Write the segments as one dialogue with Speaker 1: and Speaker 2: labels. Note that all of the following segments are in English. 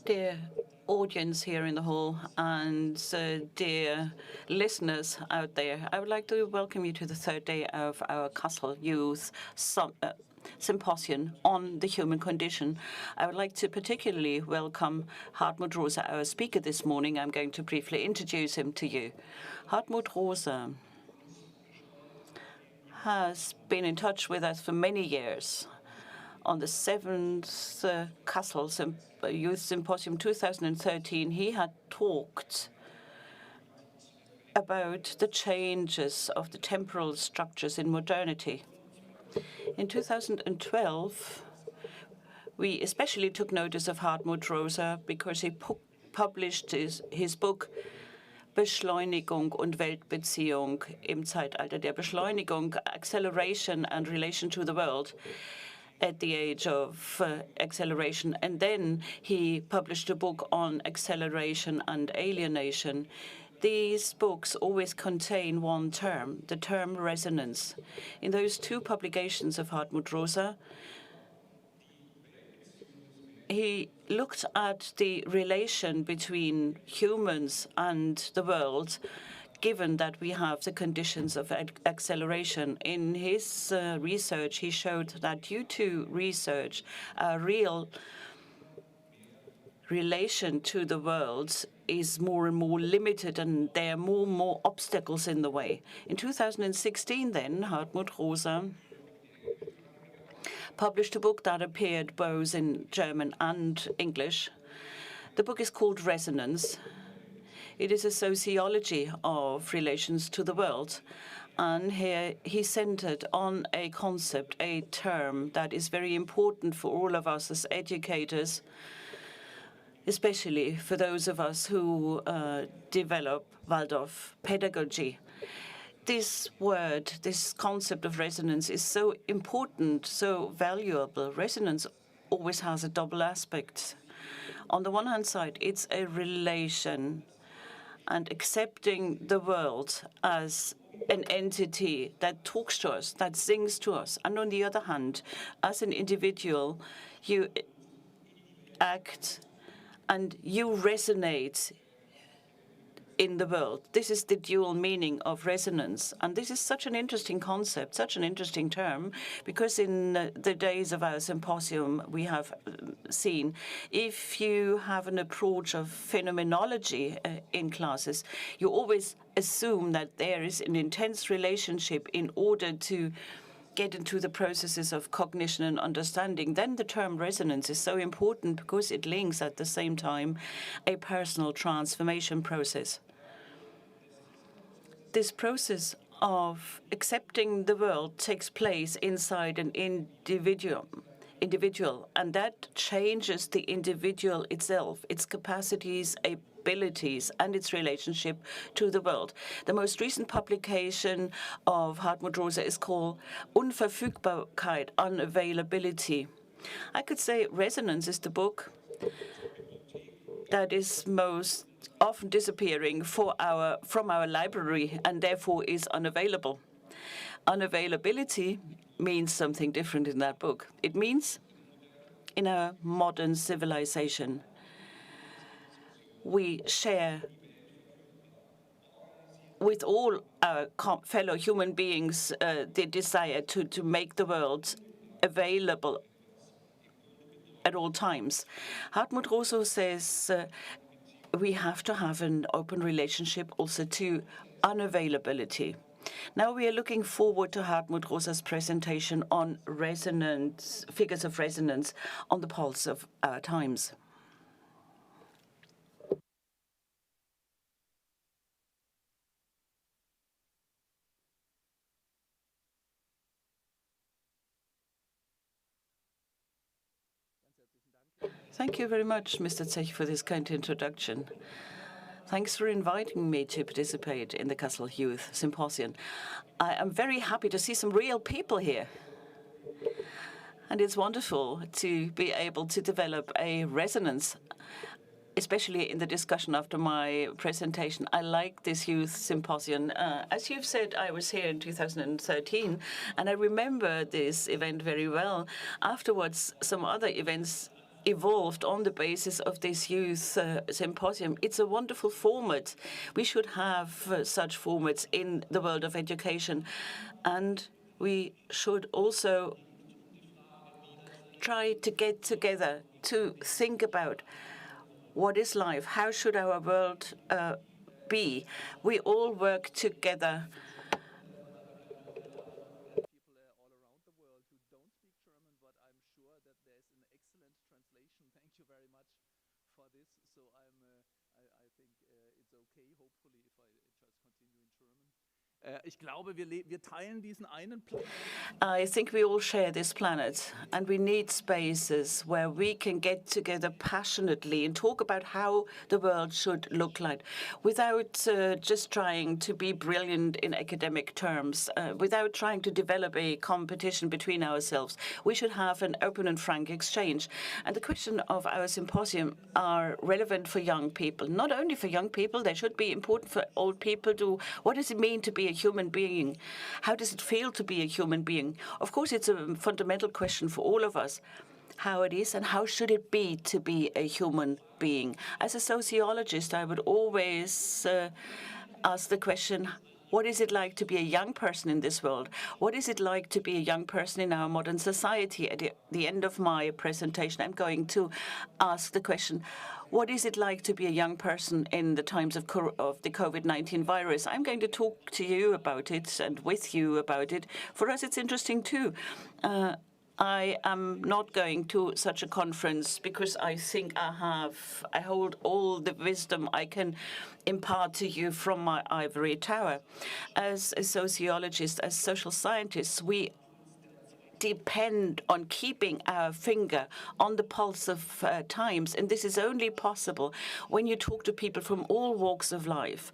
Speaker 1: Dear audience here in the hall and dear listeners out there, I would like to welcome you to the third day of our Kassel Youth Symposium on the Human Condition. I would like to particularly welcome Hartmut Rosa, our speaker this morning. I'm going to briefly introduce him to you. Hartmut Rosa has been in touch with us for many years. On the 7th Kassel Youth Symposium 2013, he had talked about the changes of the temporal structures in modernity. In 2012, we especially took notice of Hartmut Rosa because he published his book Beschleunigung und Weltbeziehung im Zeitalter der Beschleunigung, Acceleration and Relation to the World, at the age of acceleration. And then he published a book on acceleration and alienation. These books always contain one term, the term resonance. In those two publications of Hartmut Rosa, he looked at the relation between humans and the world, given that we have the conditions of acceleration. In his research, he showed that due to research, a real relation to the world is more and more limited, and there are more and more obstacles in the way. In 2016, then, Hartmut Rosa published a book that appeared both in German and English. The book is called Resonance. It is a sociology of relations to the world. And here he centered on a concept, a term that is very important for all of us as educators, especially for those of us who develop Waldorf pedagogy. This word, this concept of resonance is so important, so valuable. Resonance always has a double aspect. On the one hand side, it's a relation and accepting the world as an entity that talks to us, that sings to us. And on the other hand, as an individual, you act and you resonate in the world. This is the dual meaning of resonance. And this is such an interesting concept, such an interesting term, because in the days of our symposium, we have seen if you have an approach of phenomenology in classes, you always assume that there is an intense relationship in order to get into the processes of cognition and understanding. Then the term resonance is so important because it links at the same time a personal transformation process. This process of accepting the world takes place inside an individual, and that changes the individual itself, its capacities, abilities, and its relationship to the world. The most recent publication of Hartmut Rosa is called Unverfügbarkeit, Unavailability. I could say Resonance is the book that is most often disappearing from our library and therefore is unavailable. Unavailability means something different in that book. It means in our modern civilization, we share with all our fellow human beings the desire to make the world available at all times. Hartmut Rosa says we have to have an open relationship also to unavailability. Now we are looking forward to Hartmut Rosa's presentation on resonance, figures of resonance on the pulse of our times. Thank you very much, Mr. Zech, for this kind introduction. Thanks for inviting me to participate in the Kassel Youth Symposium. I am very happy to see some real people here. And it's wonderful to be able to develop a resonance, especially in the discussion after my presentation. I like this youth symposium. As you've said, I was here in 2013, and I remember this event very well. Afterwards, some other events evolved on the basis of this youth symposium. It's a wonderful format. We should have such formats in the world of education. And we should also try to get together to think about what is life, how should our world be. We all work together. I think we all share this planet, and we need spaces where we can get together passionately and talk about how the world should look like, without just trying to be brilliant in academic terms, without trying to develop a competition between ourselves. We should have an open and frank exchange. And the question of our symposium are relevant for young people. Not only for young people, they should be important for old people too. What does it mean to be a human being? How does it feel to be a human being? Of course, it's a fundamental question for all of us, how it is and how should it be to be a human being. As a sociologist, I would always ask the question, what is it like to be a young person in this world? What is it like to be a young person in our modern society? At the end of my presentation, I'm going to ask the question, what is it like to be a young person in the times of the COVID-19 virus? I'm going to talk to you about it and with you about it. For us, it's interesting too. I am not going to such a conference because I think I hold all the wisdom I can impart to you from my ivory tower. As a sociologist, as social scientists, we depend on keeping our finger on the pulse of times, and this is only possible when you talk to people from all walks of life.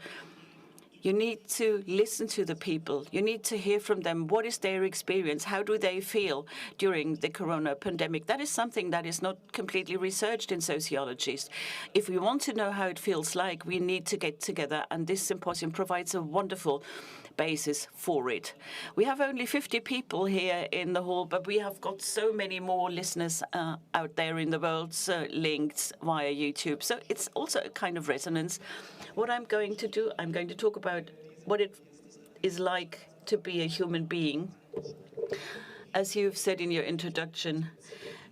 Speaker 1: You need to listen to the people. You need to hear from them. What is their experience? How do they feel during the corona pandemic? That is something that is not completely researched in sociology. If we want to know how it feels like, we need to get together, and this symposium provides a wonderful basis for it. We have only 50 people here in the hall, but we have got so many more listeners out there in the world, linked via YouTube. So it's also a kind of resonance. What I'm going to do, I'm going to talk about what it is like to be a human being. As you've said in your introduction,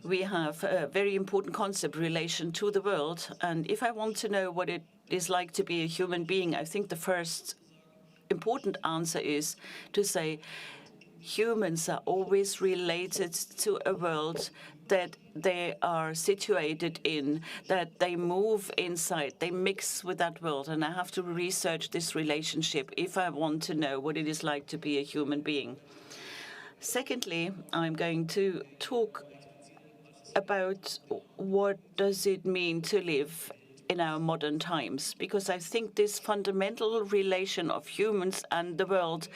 Speaker 1: we have a very important concept, relation to the world. And if I want to know what it is like to be a human being, I think the first important answer is to say humans are always related to a world that they are situated in, that they move inside, they mix with that world. And I have to research this relationship if I want to know what it is like to be a human being. Secondly, I'm going to talk about what does it mean to live in our modern times, because I think this fundamental relation of humans and the world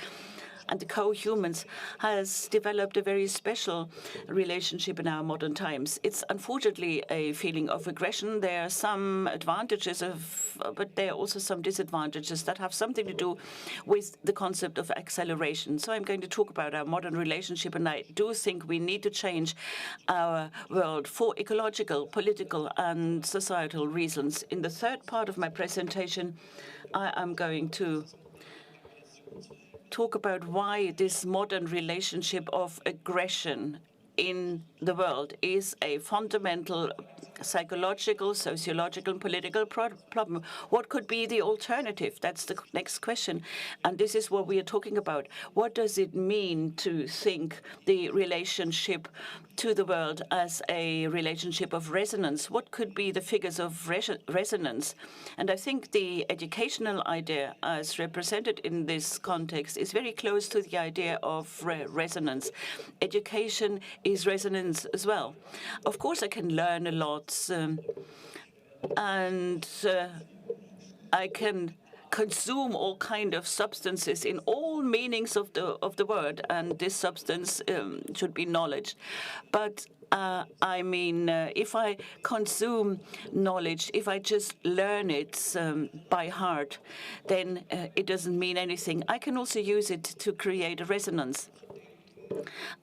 Speaker 1: and the co-humans has developed a very special relationship in our modern times. It's unfortunately a feeling of aggression. There are some advantages but there are also some disadvantages that have something to do with the concept of acceleration. So I'm going to talk about our modern relationship, and I do think we need to change our world for ecological, political, and societal reasons. In the third part of my presentation, I am going to talk about why this modern relationship of aggression in the world is a fundamental psychological, sociological, and political problem. What could be the alternative? That's the next question. And this is what we are talking about. What does it mean to think the relationship to the world as a relationship of resonance? What could be the figures of resonance? And I think the educational idea as represented in this context is very close to the idea of resonance. Education is resonance as well. Of course, I can learn a lot, and I can consume all kind of substances in all meanings of the word, and this substance should be knowledge. But I mean, if I consume knowledge, if I just learn it by heart, then it doesn't mean anything. I can also use it to create a resonance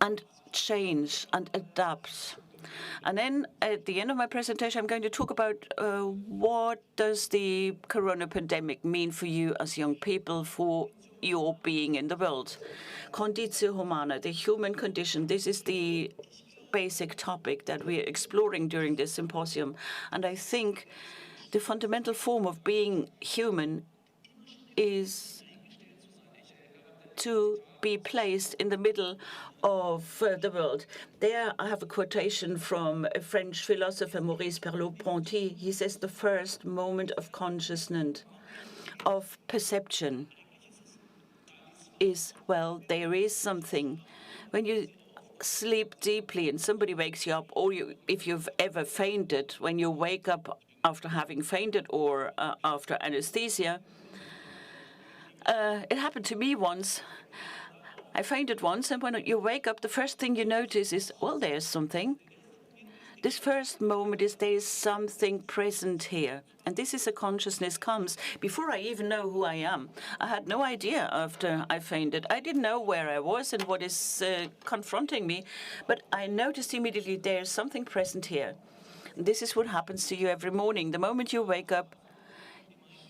Speaker 1: and change and adapt. And then at the end of my presentation, I'm going to talk about what does the corona pandemic mean for you as young people, for your being in the world. Conditio humana, the human condition. This is the basic topic that we're exploring during this symposium. And I think the fundamental form of being human is to be placed in the middle of the world. There I have a quotation from a French philosopher, Maurice Merleau-Ponty. He says the first moment of consciousness, of perception, is, well, there is something. When you sleep deeply and somebody wakes you up, or if you've ever fainted, when you wake up after having fainted or after anesthesia, it happened to me once. I fainted once, and when you wake up, the first thing you notice is, well, there's something. This first moment is there is something present here. And this is a consciousness comes before I even know who I am. I had no idea after I fainted. I didn't know where I was and what is confronting me, but I noticed immediately there's something present here. And this is what happens to you every morning. The moment you wake up,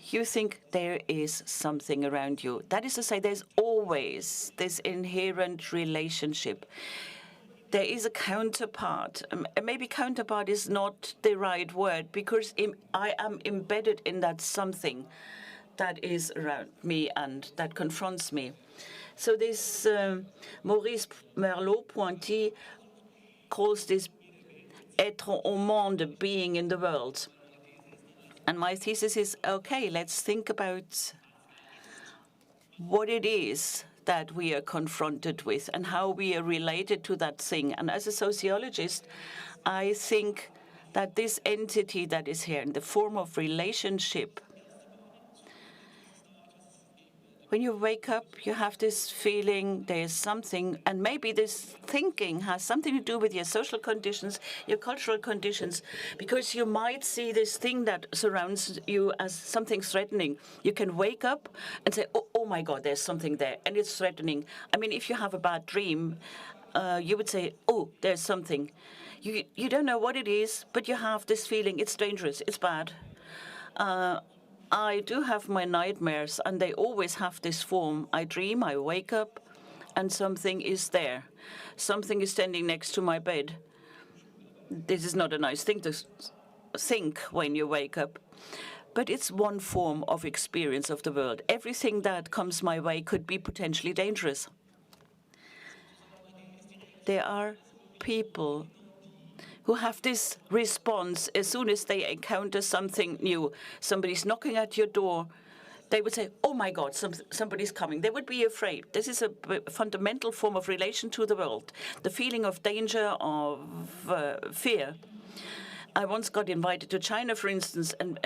Speaker 1: you think there is something around you. That is to say, there's always this inherent relationship. There is a counterpart. Maybe counterpart is not the right word, because I am embedded in that something that is around me and that confronts me. So this Maurice Merleau-Ponty calls this être au monde, being in the world. And my thesis is, okay, let's think about what it is that we are confronted with and how we are related to that thing. And as a sociologist, I think that this entity that is here in the form of relationship, when you wake up, you have this feeling there's something, and maybe this thinking has something to do with your social conditions, your cultural conditions, because you might see this thing that surrounds you as something threatening. You can wake up and say, oh my God, there's something there, and it's threatening. I mean, if you have a bad dream, you would say, oh, there's something. You don't know what it is, but you have this feeling it's dangerous, it's bad. I do have my nightmares, and they always have this form. I dream, I wake up, and something is there. Something is standing next to my bed. This is not a nice thing to think when you wake up. But it's one form of experience of the world. Everything that comes my way could be potentially dangerous. There are people who have this response as soon as they encounter something new. Somebody's knocking at your door. They would say, oh my God, somebody's coming. They would be afraid. This is a fundamental form of relation to the world. The feeling of danger, of fear. I once got invited to China, for instance, and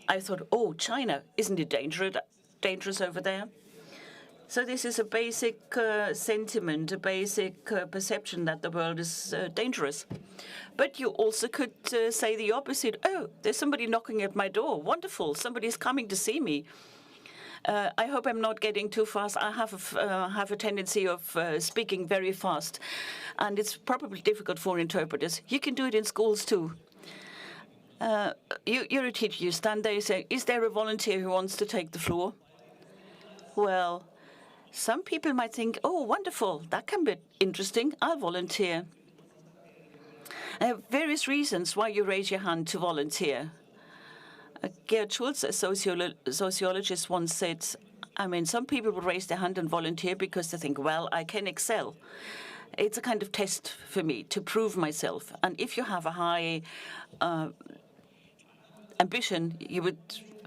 Speaker 1: I thought, oh, China, isn't it dangerous over there? So this is a basic sentiment, a basic perception that the world is dangerous. But you also could say the opposite. Oh, there's somebody knocking at my door. Wonderful. Somebody's coming to see me. I hope I'm not getting too fast. I have a tendency of speaking very fast, and it's probably difficult for interpreters. You can do it in schools too. You're a teacher. You stand there. You say, "Is there a volunteer who wants to take the floor?" Well, some people might think, "Oh, wonderful. That can be interesting. I'll volunteer." Various reasons why you raise your hand to volunteer. Gerd Schulz, a sociologist, once said, I mean, some people will raise their hand and volunteer because they think, well, I can excel. It's a kind of test for me to prove myself. And if you have a high ambition, you would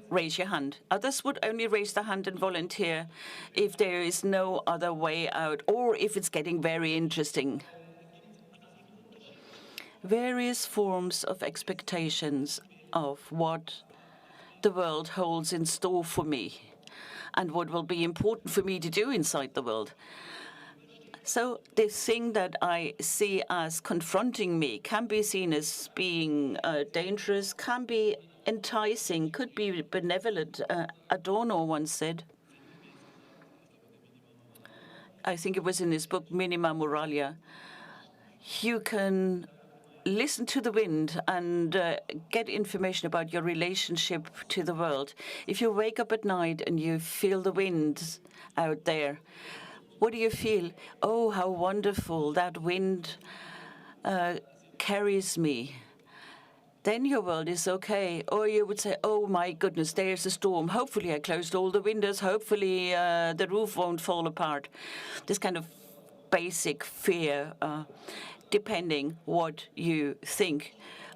Speaker 1: raise your hand. Others would only raise their hand and volunteer if there is no other way out or if it's getting very interesting. Various forms of expectations of what the world holds in store for me and what will be important for me to do inside the world. So the thing that I see as confronting me can be seen as being dangerous, can be enticing, could be benevolent. Adorno once said, I think it was in his book Minima Moralia, you can listen to the wind and get information about your relationship to the world. If you wake up at night and you feel the wind out there, what do you feel? Oh, how wonderful, that wind carries me. Then your world is okay. Or you would say, oh my goodness, there's a storm. Hopefully I closed all the windows. Hopefully the roof won't fall apart. This kind of basic fear, depending what you think.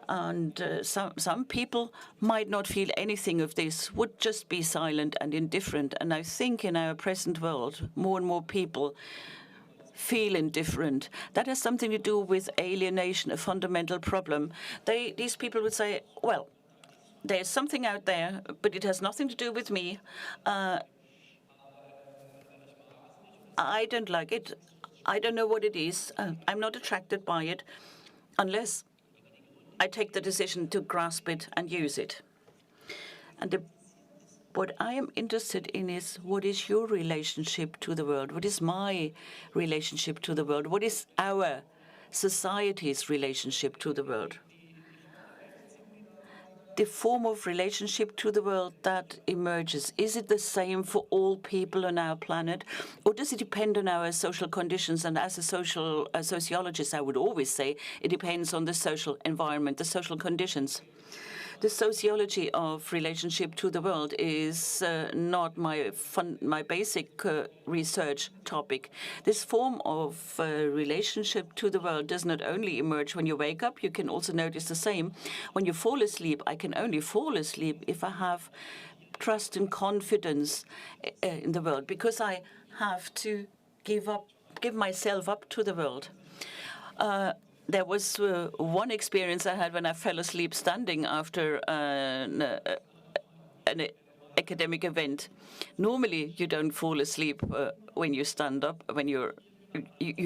Speaker 1: And some people might not feel anything of this, would just be silent and indifferent. And I think in our present world, more and more people feel indifferent. That has something to do with alienation, a fundamental problem. These people would say, well, there's something out there, but it has nothing to do with me. I don't like it. I don't know what it is. I'm not attracted by it unless I take the decision to grasp it and use it. And what I am interested in is, what is your relationship to the world? What is my relationship to the world? What is our society's relationship to the world? The form of relationship to the world that emerges, is it the same for all people on our planet? Or does it depend on our social conditions? And as a sociologist, I would always say it depends on the social environment, the social conditions. The sociology of relationship to the world is not my basic research topic. This form of relationship to the world does not only emerge when you wake up. You can also notice the same when you fall asleep. I can only fall asleep if I have trust and confidence in the world, because I have to give myself up to the world. There was one experience I had when I fell asleep standing after an academic event. Normally, you don't fall asleep when you stand up, when you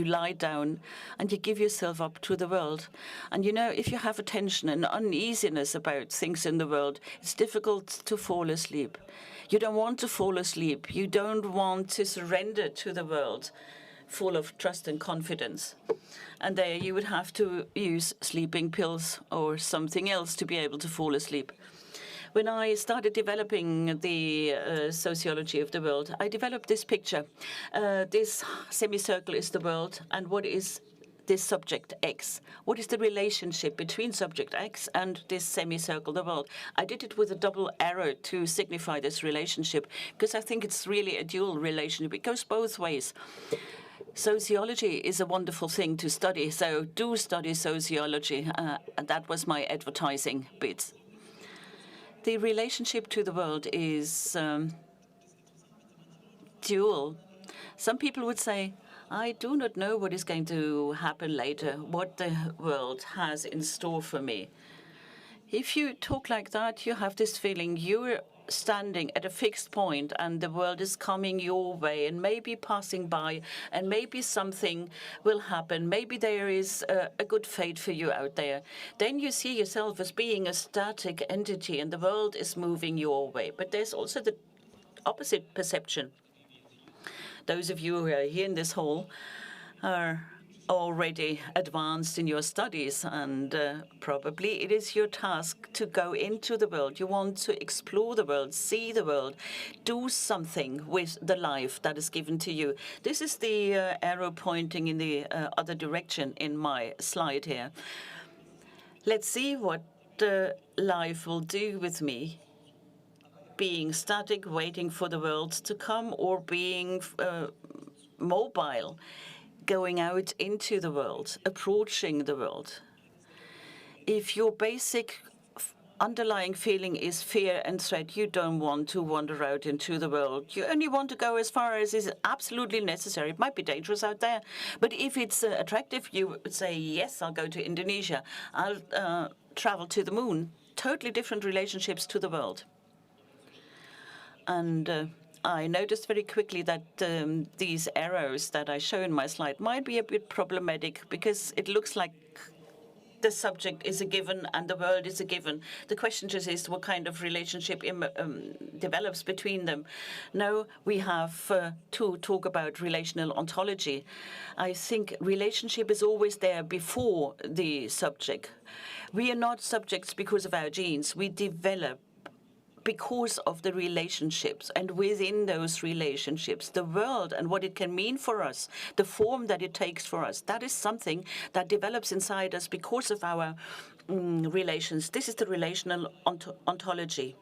Speaker 1: lie down and you give yourself up to the world. And if you have a tension and uneasiness about things in the world, it's difficult to fall asleep. You don't want to fall asleep. You don't want to surrender to the world full of trust and confidence. And there you would have to use sleeping pills or something else to be able to fall asleep. When I started developing the sociology of the world, I developed this picture. This semicircle is the world, and what is this subject X? What is the relationship between subject X and this semicircle, the world? I did it with a double arrow to signify this relationship, because I think it's really a dual relationship. It goes both ways. Sociology is a wonderful thing to study, so do study sociology. And that was my advertising bit. The relationship to the world is dual. Some people would say, I do not know what is going to happen later, what the world has in store for me. If you talk like that, you have this feeling you're standing at a fixed point and the world is coming your way and maybe passing by, and maybe something will happen. Maybe there is a good fate for you out there. Then you see yourself as being a static entity and the world is moving your way. But there's also the opposite perception. Those of you who are here in this hall are already advanced in your studies, and probably it is your task to go into the world. You want to explore the world, see the world, do something with the life that is given to you. This is the arrow pointing in the other direction in my slide here. Let's see what life will do with me. Being static, waiting for the world to come, or being mobile, going out into the world, approaching the world. If your basic underlying feeling is fear and threat, you don't want to wander out into the world. You only want to go as far as is absolutely necessary. It might be dangerous out there, but if it's attractive, you would say, yes, I'll go to Indonesia. I'll travel to the moon. Totally different relationships to the world. And I noticed very quickly that these arrows that I show in my slide might be a bit problematic, because it looks like the subject is a given and the world is a given. The question just is what kind of relationship develops between them. Now we have to talk about relational ontology. I think relationship is always there before the subject. We are not subjects because of our genes. We develop because of the relationships, and within those relationships, the world and what it can mean for us, the form that it takes for us, that is something that develops inside us because of our relations. This is the relational ontology.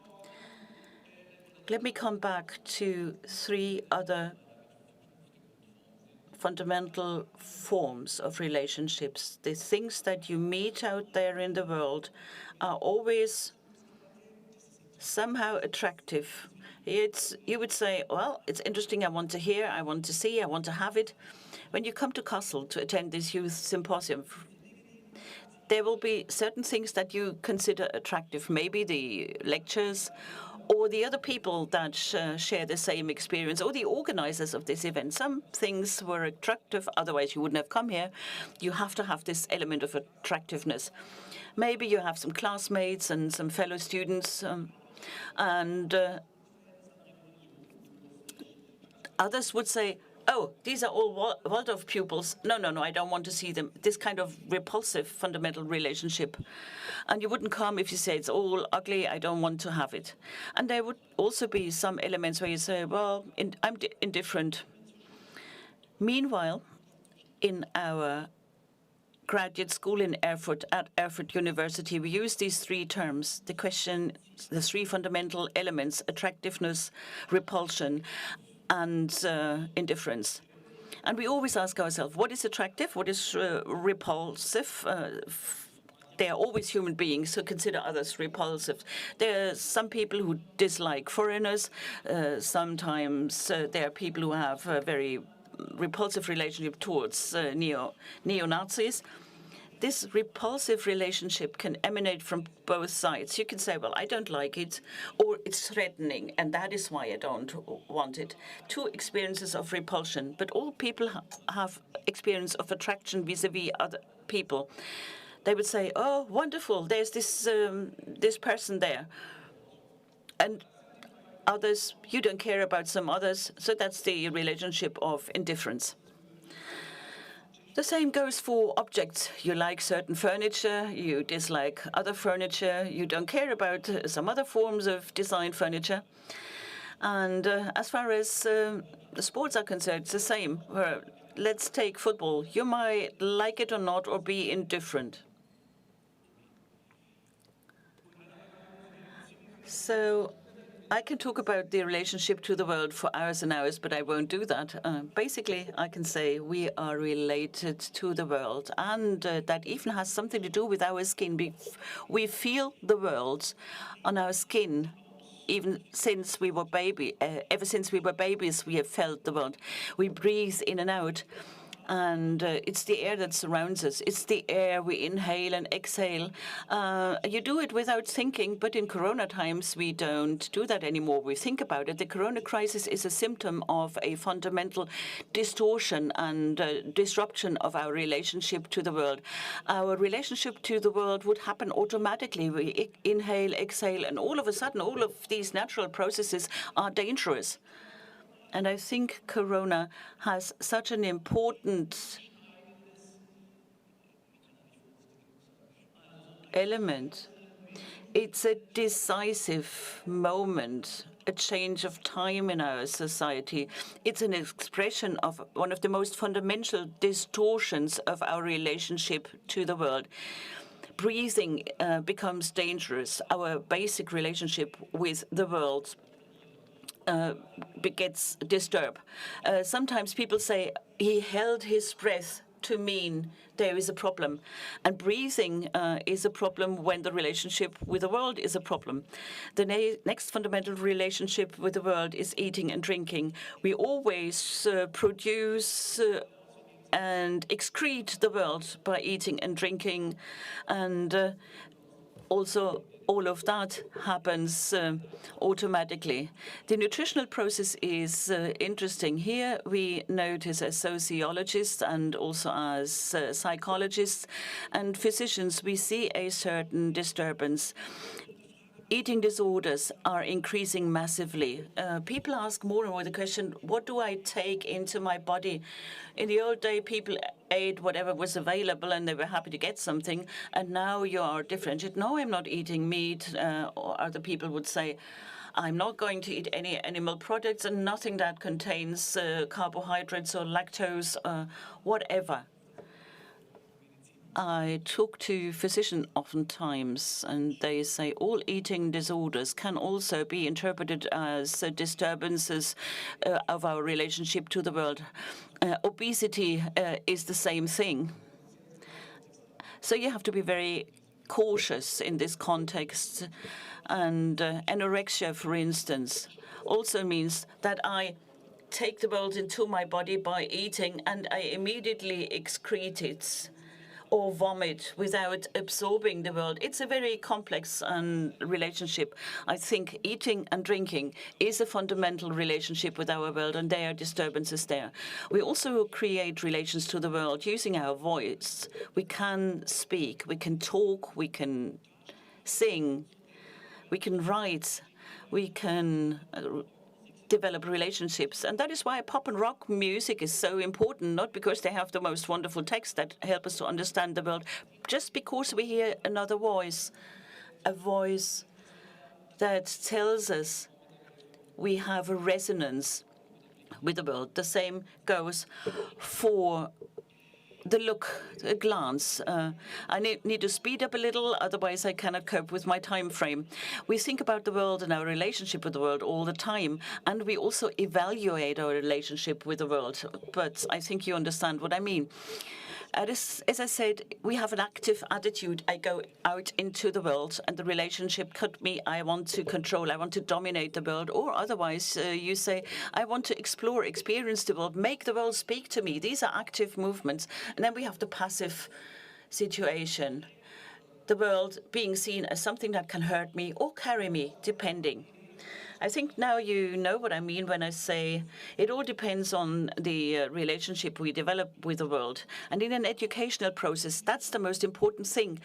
Speaker 1: Let me come back to three other fundamental forms of relationships. The things that you meet out there in the world are always somehow attractive. You would say, well, it's interesting, I want to hear, I want to see, I want to have it. When you come to Kassel to attend this youth symposium, there will be certain things that you consider attractive, maybe the lectures or the other people that share the same experience, or the organizers of this event. Some things were attractive, otherwise you wouldn't have come here. You have to have this element of attractiveness. Maybe you have some classmates and some fellow students, and others would say, oh, these are all Waldorf pupils. No, I don't want to see them. This kind of repulsive fundamental relationship. And you wouldn't come if you say it's all ugly, I don't want to have it. And there would also be some elements where you say, well, I'm indifferent. Meanwhile, in our graduate school in Erfurt, at Erfurt University, we use these three terms, the three fundamental elements: attractiveness, repulsion, and indifference. And we always ask ourselves, what is attractive, what is repulsive? They are always human beings who consider others repulsive. There are some people who dislike foreigners. Sometimes there are people who have a very repulsive relationship towards neo-Nazis. This repulsive relationship can emanate from both sides. You can say, well, I don't like it, or it's threatening, and that is why I don't want it. Two experiences of repulsion, but all people have experience of attraction vis-a-vis other people. They would say, oh, wonderful, there's this person there. And others, you don't care about some others, so that's the relationship of indifference. The same goes for objects. You like certain furniture, you dislike other furniture, you don't care about some other forms of design furniture. And as far as the sports are concerned, it's the same. Let's take football. You might like it or not, or be indifferent. So I can talk about the relationship to the world for hours and hours, but I won't do that. Basically, I can say we are related to the world, and that even has something to do with our skin. We feel the world on our skin. Even since we were ever since we were babies, we have felt the world. We breathe in and out. And it's the air that surrounds us. It's the air we inhale and exhale. You do it without thinking, but in Corona times, we don't do that anymore. We think about it. The Corona crisis is a symptom of a fundamental distortion and disruption of our relationship to the world. Our relationship to the world would happen automatically. We inhale, exhale, and all of a sudden, all of these natural processes are dangerous. And I think Corona has such an important element. It's a decisive moment, a change of time in our society. It's an expression of one of the most fundamental distortions of our relationship to the world. Breathing becomes dangerous. Our basic relationship with the world gets disturbed. Sometimes people say he held his breath to mean there is a problem. And breathing is a problem when the relationship with the world is a problem. The next fundamental relationship with the world is eating and drinking. We always produce and excrete the world by eating and drinking. And also all of that happens automatically. The nutritional process is interesting. Here we notice as sociologists and also as psychologists and physicians, we see a certain disturbance. Eating disorders are increasing massively. People ask more and more the question, what do I take into my body? In the old day, people ate whatever was available and they were happy to get something. And now you are differentiated. No, I'm not eating meat. Or other people would say, I'm not going to eat any animal products and nothing that contains carbohydrates or lactose, whatever. I talk to physicians oftentimes, and they say all eating disorders can also be interpreted as disturbances of our relationship to the world. Obesity is the same thing. So you have to be very cautious in this context. And anorexia, for instance, also means that I take the world into my body by eating and I immediately excrete it or vomit without absorbing the world. It's a very complex relationship. I think eating and drinking is a fundamental relationship with our world, and there are disturbances there. We also create relations to the world using our voice. We can speak, we can talk, we can sing, we can write, we can develop relationships. And that is why pop and rock music is so important, not because they have the most wonderful texts that help us to understand the world, just because we hear another voice, a voice that tells us we have a resonance with the world. The same goes for the look, a glance. I need to speed up a little, otherwise I cannot cope with my time frame. We think about the world and our relationship with the world all the time, and we also evaluate our relationship with the world. But I think you understand what I mean. As I said, we have an active attitude. I go out into the world, and the relationship could be I want to control, I want to dominate the world, or otherwise you say, I want to explore, experience the world, make the world speak to me. These are active movements. And then we have the passive situation, the world being seen as something that can hurt me or carry me, depending. I think now you know what I mean when I say it all depends on the relationship we develop with the world. And in an educational process, that's the most important thing.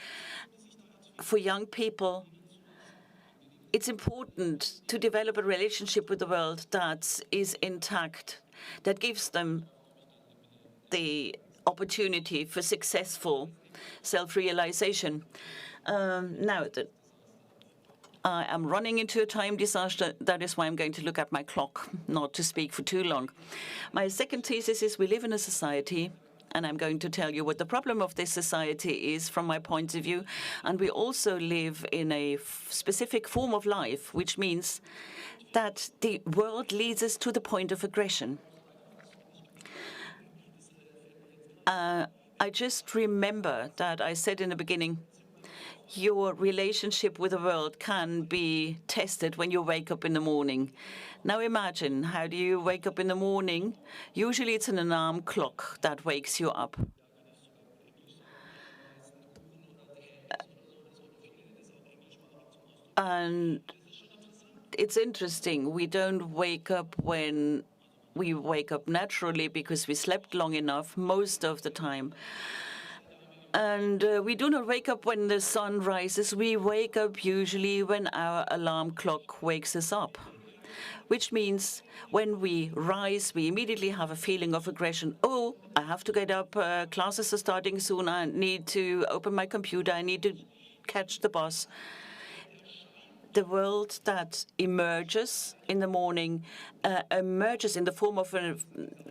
Speaker 1: For young people, it's important to develop a relationship with the world that is intact, that gives them the opportunity for successful self-realization. Now, I am running into a time disaster. That is why I'm going to look at my clock, not to speak for too long. My second thesis is we live in a society, and I'm going to tell you what the problem of this society is from my point of view. And we also live in a specific form of life, which means that the world leads us to the point of aggression. I just remember that I said in the beginning, your relationship with the world can be tested when you wake up in the morning. Now imagine, how do you wake up in the morning? Usually it's an alarm clock that wakes you up. And it's interesting, we don't wake up when we wake up naturally because we slept long enough most of the time. And we do not wake up when the sun rises. We wake up usually when our alarm clock wakes us up, which means when we rise, we immediately have a feeling of aggression. Oh, I have to get up. Classes are starting soon. I need to open my computer. I need to catch the bus. The world that emerges in the morning emerges in the form of a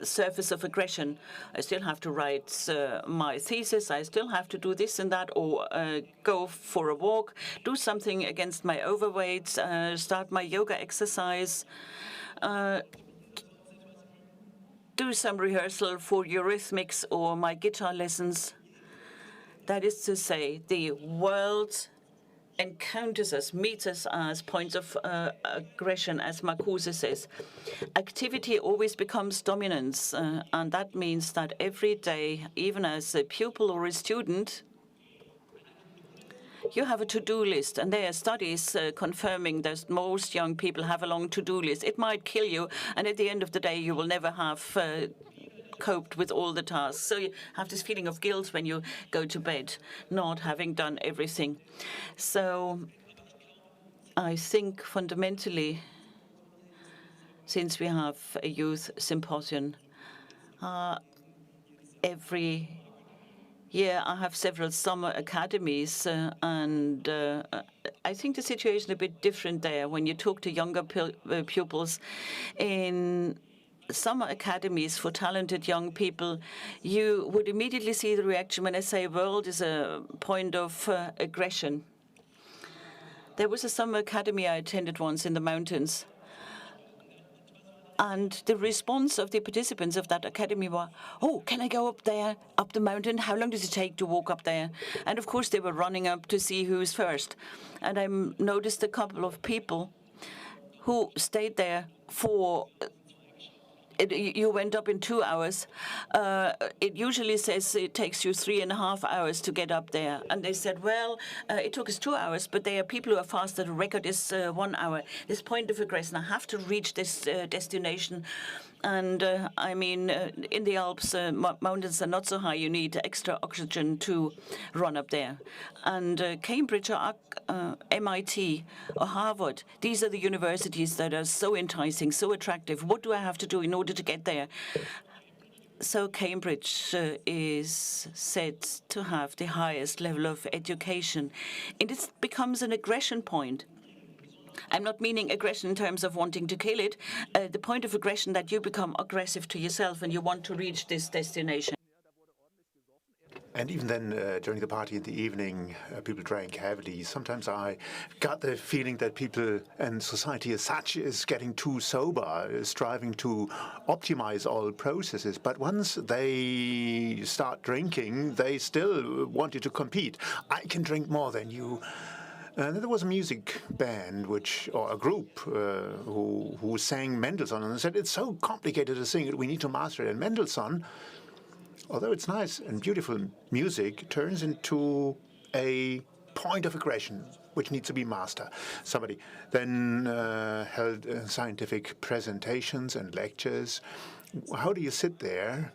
Speaker 1: surface of aggression. I still have to write my thesis. I still have to do this and that, or go for a walk, do something against my overweight, start my yoga exercise, do some rehearsal for Eurythmics or my guitar lessons. That is to say, the world encounters us, meets us as points of aggression, as Marcuse says. Activity always becomes dominance, and that means that every day, even as a pupil or a student, you have a to-do list, and there are studies confirming that most young people have a long to-do list. It might kill you, and at the end of the day, you will never have coped with all the tasks. So you have this feeling of guilt when you go to bed, not having done everything. So I think fundamentally, since we have a youth symposium every year, I have several summer academies, and I think the situation is a bit different there. When you talk to younger pupils in summer academies for talented young people, you would immediately see the reaction when I say world is a point of aggression. There was a summer academy I attended once in the mountains, and the response of the participants of that academy was, "Oh, can I go up there, up the mountain? How long does it take to walk up there?" And of course, they were running up to see who's first. And I noticed a couple of people who stayed there for. You went up in 2 hours. It usually says it takes you 3.5 hours to get up there. And they said, well, it took us 2 hours, but there are people who are faster. The record is 1 hour. This point of aggression, I have to reach this destination. And I mean, in the Alps, mountains are not so high. You need extra oxygen to run up there. And Cambridge or MIT or Harvard, these are the universities that are so enticing, so attractive. What do I have to do in order to get there? So Cambridge is said to have the highest level of education. And it becomes an aggression point. I'm not meaning aggression in terms of wanting to kill it. The point of aggression that you become aggressive to yourself and you want to reach this destination.
Speaker 2: And even then, during the party in the evening, people drank heavily. Sometimes I got the feeling that people and society as such is getting too sober, striving to optimize all processes. But once they start drinking, they still wanted to compete. I can drink more than you. And there was a music band, or a group, who sang Mendelssohn, and they said, it's so complicated to sing it, we need to master it. And Mendelssohn, although it's nice and beautiful music, turns into a point of aggression, which needs to be mastered. Somebody then held scientific presentations and lectures. How do you sit there?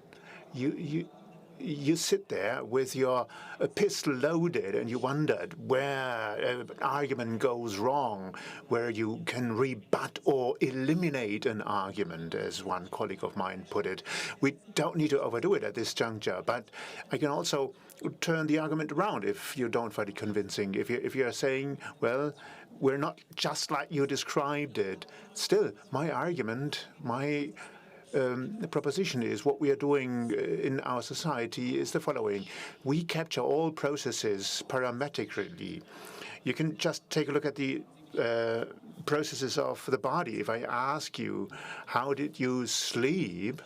Speaker 2: You sit there with your pistol loaded and you wondered where an argument goes wrong, where you can rebut or eliminate an argument, as one colleague of mine put it. We don't need to overdo it at this juncture, but I can also turn the argument around if you don't find it convincing. If you're saying, well, we're not just like you described it, still, my argument, the proposition is what we are doing in our society is the following. We capture all processes parametrically. You can just take a look at the processes of the body. If I ask you, how did you sleep?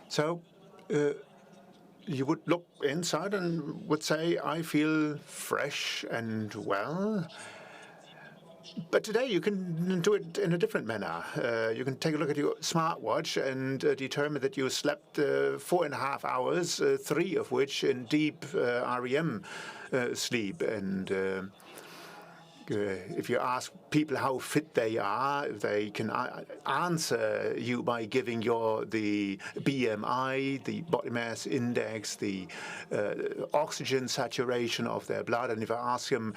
Speaker 2: So you would look inside and would say, I feel fresh and well. But today you can do it in a different manner. You can take a look at your smartwatch and determine that you slept 4.5 hours, 3 of which in deep REM sleep. And if you ask people how fit they are, they can answer you by giving the BMI, the body mass index, the oxygen saturation of their blood. And if I ask them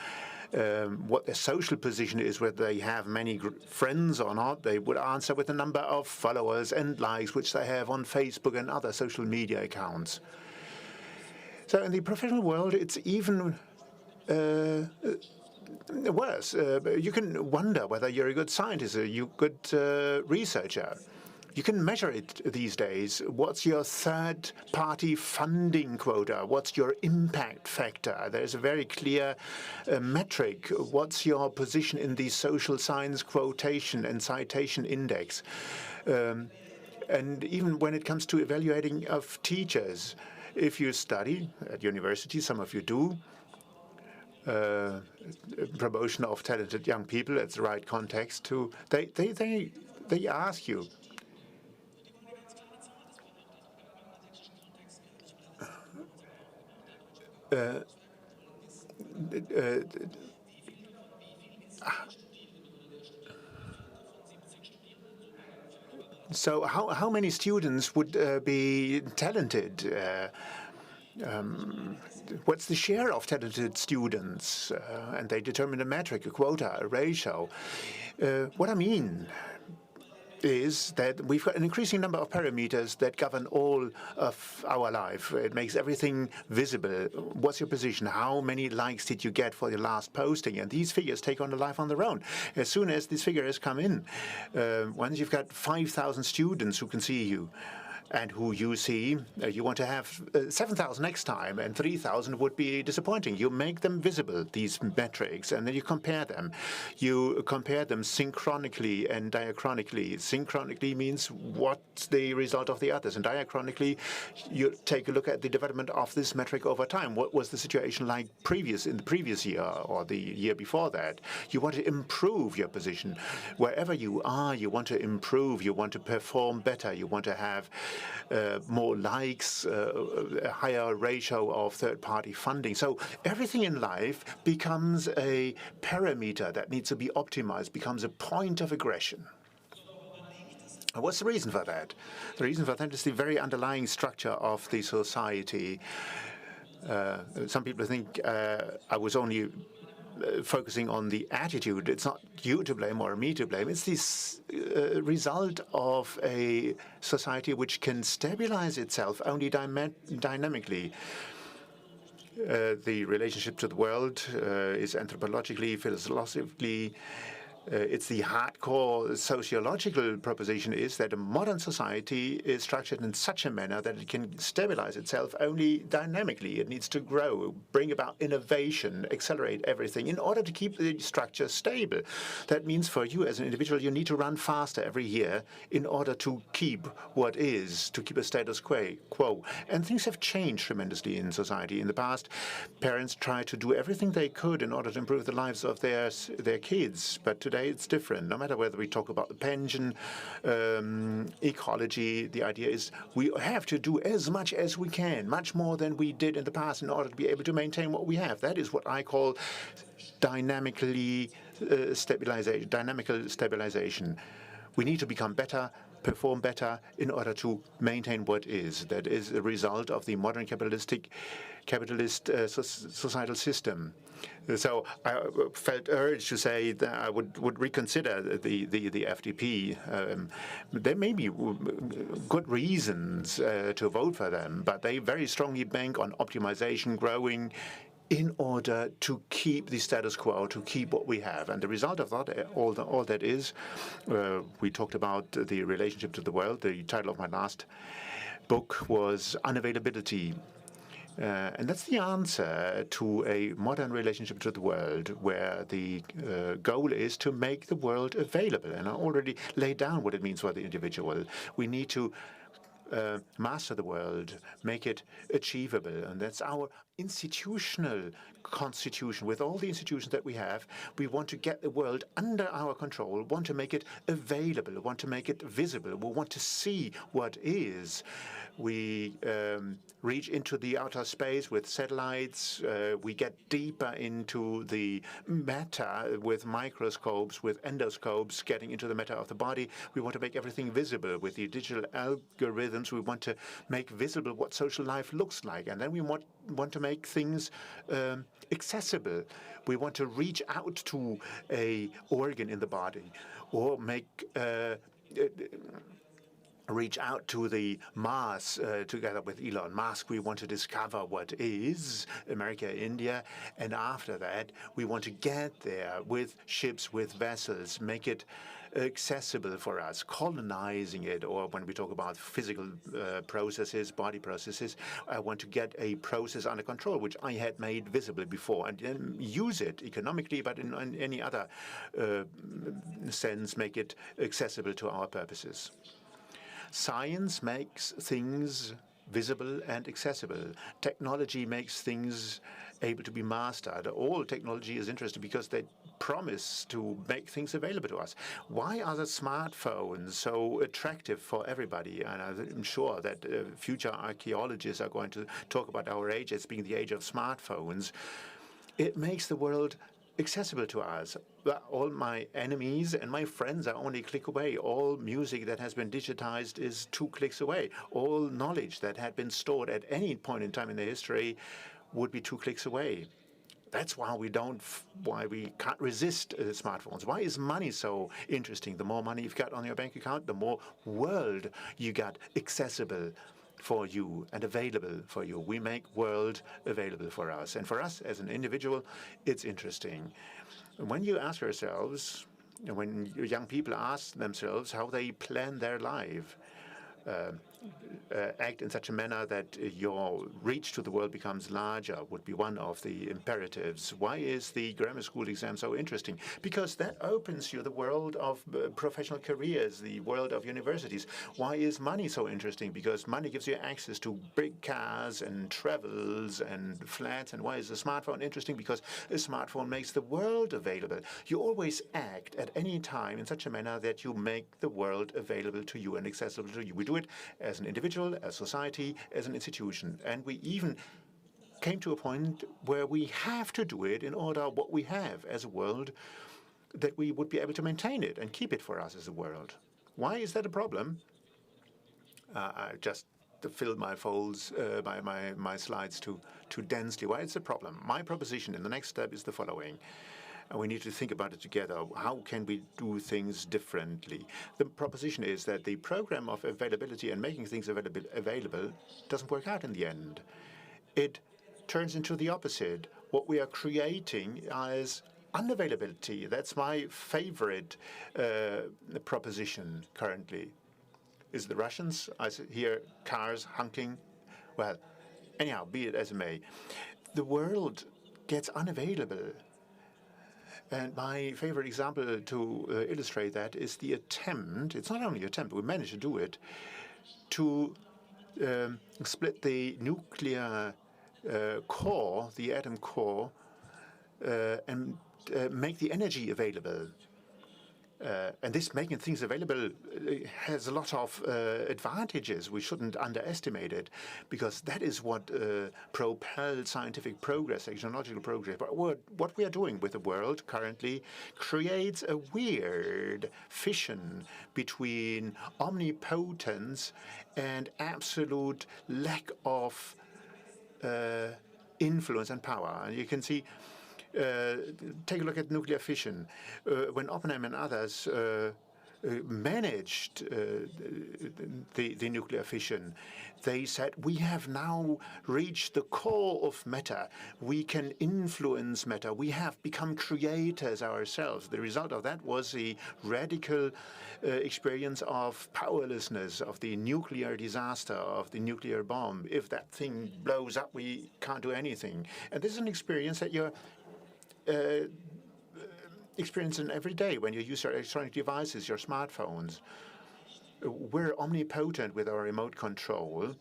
Speaker 2: what their social position is, whether they have many friends or not, they would answer with the number of followers and likes which they have on Facebook and other social media accounts. So in the professional world, it's even worse. You can wonder whether you're a good scientist or you're a good researcher. You can measure it these days. What's your third-party funding quota? What's your impact factor? There's a very clear metric. What's your position in the social science quotation and citation index? And even when it comes to evaluating of teachers, if you study at university, some of you do, promotion of talented young people, that's the right context to, they ask you, So how many students would be talented? What's the share of talented students? And they determine a metric, a quota, a ratio. What I mean is that we've got an increasing number of parameters that govern all of our life. It makes everything visible. What's your position? How many likes did you get for your last posting? And these figures take on a life on their own. As soon as these figures come in, once you've got 5,000 students who can see you, and who you see, you want to have 7,000 next time, and 3,000 would be disappointing. You make them visible, these metrics, and then you compare them. You compare them synchronically and diachronically. Synchronically means what's the result of the others, and diachronically, you take a look at the development of this metric over time. What was the situation like in the previous year or the year before that? You want to improve your position. Wherever you are, you want to improve, you want to perform better, you want to have more likes, a higher ratio of third-party funding. So everything in life becomes a parameter that needs to be optimized, becomes a point of aggression. And what's the reason for that? The reason for that is the very underlying structure of the society. Some people think I was only focusing on the attitude. It's not you to blame or me to blame. It's this result of a society which can stabilize itself only dynamically. The relationship to the world is anthropologically, philosophically, it's the hardcore sociological proposition is that a modern society is structured in such a manner that it can stabilize itself only dynamically. It needs to grow, bring about innovation, accelerate everything in order to keep the structure stable. That means for you as an individual, you need to run faster every year in order to keep what is, to keep a status quo. And things have changed tremendously in society. In the past, parents tried to do everything they could in order to improve the lives of their kids. But today it's different. No matter whether we talk about the pension, ecology, the idea is we have to do as much as we can, much more than we did in the past in order to be able to maintain what we have. That is what I call dynamical stabilization. We need to become better, perform better in order to maintain what is. That is a result of the modern capitalist societal system. So I felt urged to say that I would reconsider the FDP. There may be good reasons to vote for them, but they very strongly bank on optimization, growing, in order to keep the status quo, to keep what we have. And the result of that, all that is, we talked about the relationship to the world. The title of my last book was Unavailability. And that's the answer to a modern relationship to the world, where the goal is to make the world available. And I already laid down what it means for the individual. We need to master the world, make it achievable. And that's our institutional constitution. With all the institutions that we have, we want to get the world under our control, want to make it available, want to make it visible. We want to see what is. We reach into the outer space with satellites. We get deeper into the matter with microscopes, with endoscopes, getting into the matter of the body. We want to make everything visible. With the digital algorithms, we want to make visible what social life looks like. And then we want to make things accessible. We want to reach out to a organ in the body, or reach out to the Mars together with Elon Musk. We want to discover what is America, India, and after that, we want to get there with ships, with vessels, make it accessible for us, colonizing it. Or when we talk about physical processes, body processes, I want to get a process under control, which I had made visible before, and then use it economically, but in any other sense, make it accessible to our purposes. Science makes things visible and accessible. Technology makes things able to be mastered. All technology is interesting because they promise to make things available to us. Why are the smartphones so attractive for everybody? And I'm sure that future archaeologists are going to talk about our age as being the age of smartphones. it makes the world accessible to us. All my enemies and my friends are only a click away. All music that has been digitized is 2 clicks away. All knowledge that had been stored at any point in time in the history would be 2 clicks away. That's why why we can't resist smartphones. Why is money so interesting? The more money you've got on your bank account, the more world you got accessible for you and available for you. We make world available for us. And for us as an individual, it's interesting. When you ask yourselves, when young people ask themselves how they plan their life, act in such a manner that your reach to the world becomes larger would be one of the imperatives. Why is the grammar school exam so interesting? Because that opens you the world of professional careers, the world of universities. Why is money so interesting? Because money gives you access to big cars and travels and flats. And why is a smartphone interesting? Because a smartphone makes the world available. You always act at any time in such a manner that you make the world available to you and accessible to you. We do it as an individual, as society, as an institution. And we even came to a point where we have to do it in order what we have as a world, that we would be able to maintain it and keep it for us as a world. Why is that a problem? I just filled my folds, my slides too densely. Why it's a problem? My proposition in the next step is the following. And we need to think about it together. How can we do things differently? The proposition is that the program of availability and making things available doesn't work out in the end. It turns into the opposite. What we are creating is unavailability. That's my favorite proposition currently. Is the Russians? I hear cars honking. Well, anyhow, be it as it may, the world gets unavailable. And my favorite example to illustrate that is the attempt, it's not only an attempt, we managed to do it, to split the nuclear core, the atom core, and make the energy available. And this making things available has a lot of advantages. We shouldn't underestimate it, because that is what propels scientific progress, technological progress. But what we are doing with the world currently creates a weird fission between omnipotence and absolute lack of influence and power. And you can see, take a look at nuclear fission. When Oppenheimer and others managed the nuclear fission, they said, we have now reached the core of matter. We can influence matter. We have become creators ourselves. The result of that was the radical experience of powerlessness, of the nuclear disaster, of the nuclear bomb. If that thing blows up, we can't do anything. And this is an experience that you're experiencing every day when you use your electronic devices, your smartphones. We're omnipotent with our remote control.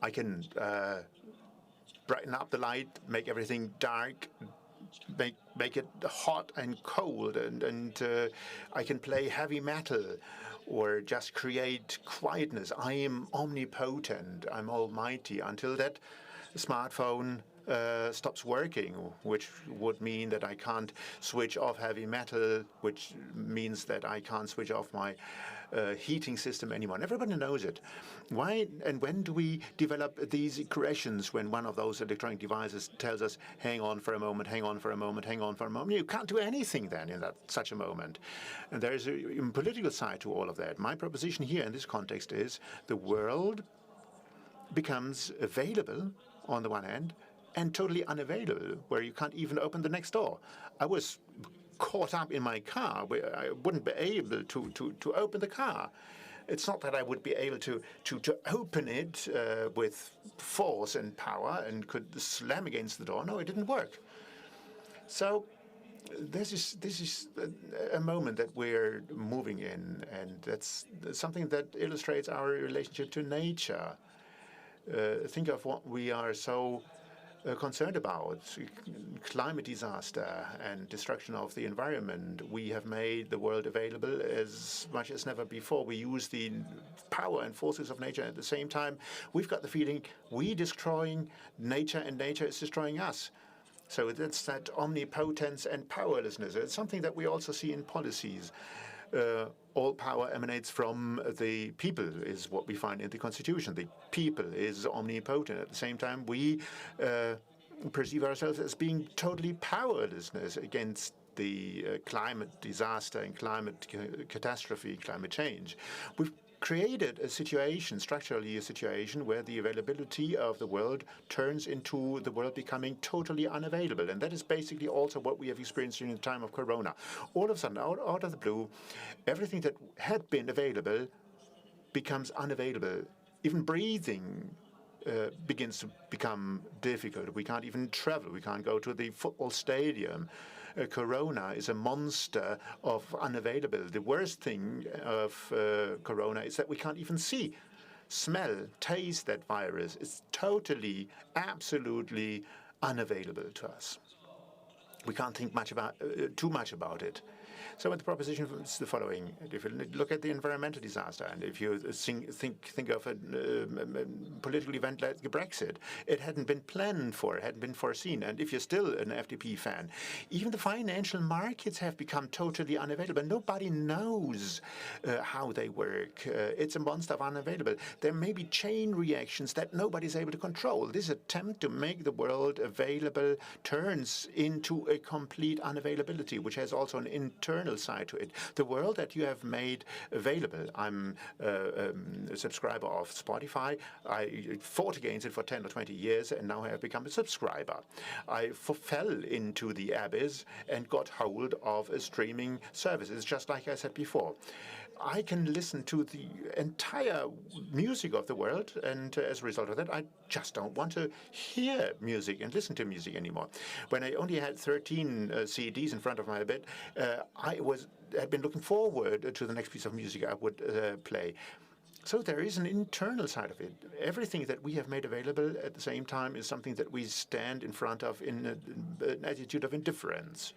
Speaker 2: I can brighten up the light, make everything dark, make it hot and cold, and I can play heavy metal or just create quietness. I am omnipotent. I'm almighty until that smartphone stops working, which would mean that I can't switch off heavy metal, which means that I can't switch off my heating system anymore. And everybody knows it. Why and when do we develop these aggressions when one of those electronic devices tells us, hang on for a moment, hang on for a moment, hang on for a moment? You can't do anything then in such a moment. And there is a political side to all of that. My proposition here in this context is the world becomes available on the one hand, and totally unavailable, where you can't even open the next door. I was caught up in my car where I wouldn't be able to open the car. It's not that I would be able to open it with force and power and could slam against the door. No, it didn't work. So this is a moment that we're moving in, and that's something that illustrates our relationship to nature. Think of what we are so concerned about, climate disaster and destruction of the environment. We have made the world available as much as never before. We use the power and forces of nature. At the same time, we've got the feeling we're destroying nature and nature is destroying us. So that's that omnipotence and powerlessness. It's something that we also see in policies. All power emanates from the people, is what we find in the Constitution. The people is omnipotent. At the same time, we perceive ourselves as being totally powerlessness against the climate disaster and climate catastrophe, climate change. We've created a situation, structurally a situation, where the availability of the world turns into the world becoming totally unavailable. And that is basically also what we have experienced during the time of Corona. All of a sudden, out of the blue, everything that had been available becomes unavailable. Even breathing begins to become difficult. We can't even travel. We can't go to the football stadium. Corona is a monster of unavailability. The worst thing of Corona is that we can't even see, smell, taste that virus. It's totally, absolutely unavailable to us. We can't think too much about it. So the proposition is the following. If you look at the environmental disaster, and if you think of a political event like Brexit, it hadn't been planned for, it hadn't been foreseen. And if you're still an FDP fan, even the financial markets have become totally unavailable. Nobody knows how they work. It's a monster of unavailable. There may be chain reactions that nobody's able to control. This attempt to make the world available turns into a complete unavailability, which has also an internal side to it. The world that you have made available. I'm a subscriber of Spotify. I fought against it for 10 or 20 years, and now I have become a subscriber. I fell into the abyss and got hold of a streaming service. It's just like I said before. I can listen to the entire music of the world, and as a result of that, I just don't want to hear music and listen to music anymore. When I only had 13 CDs in front of my bed, I had been looking forward to the next piece of music I would play. So there is an internal side of it. Everything that we have made available at the same time is something that we stand in front of in an attitude of indifference.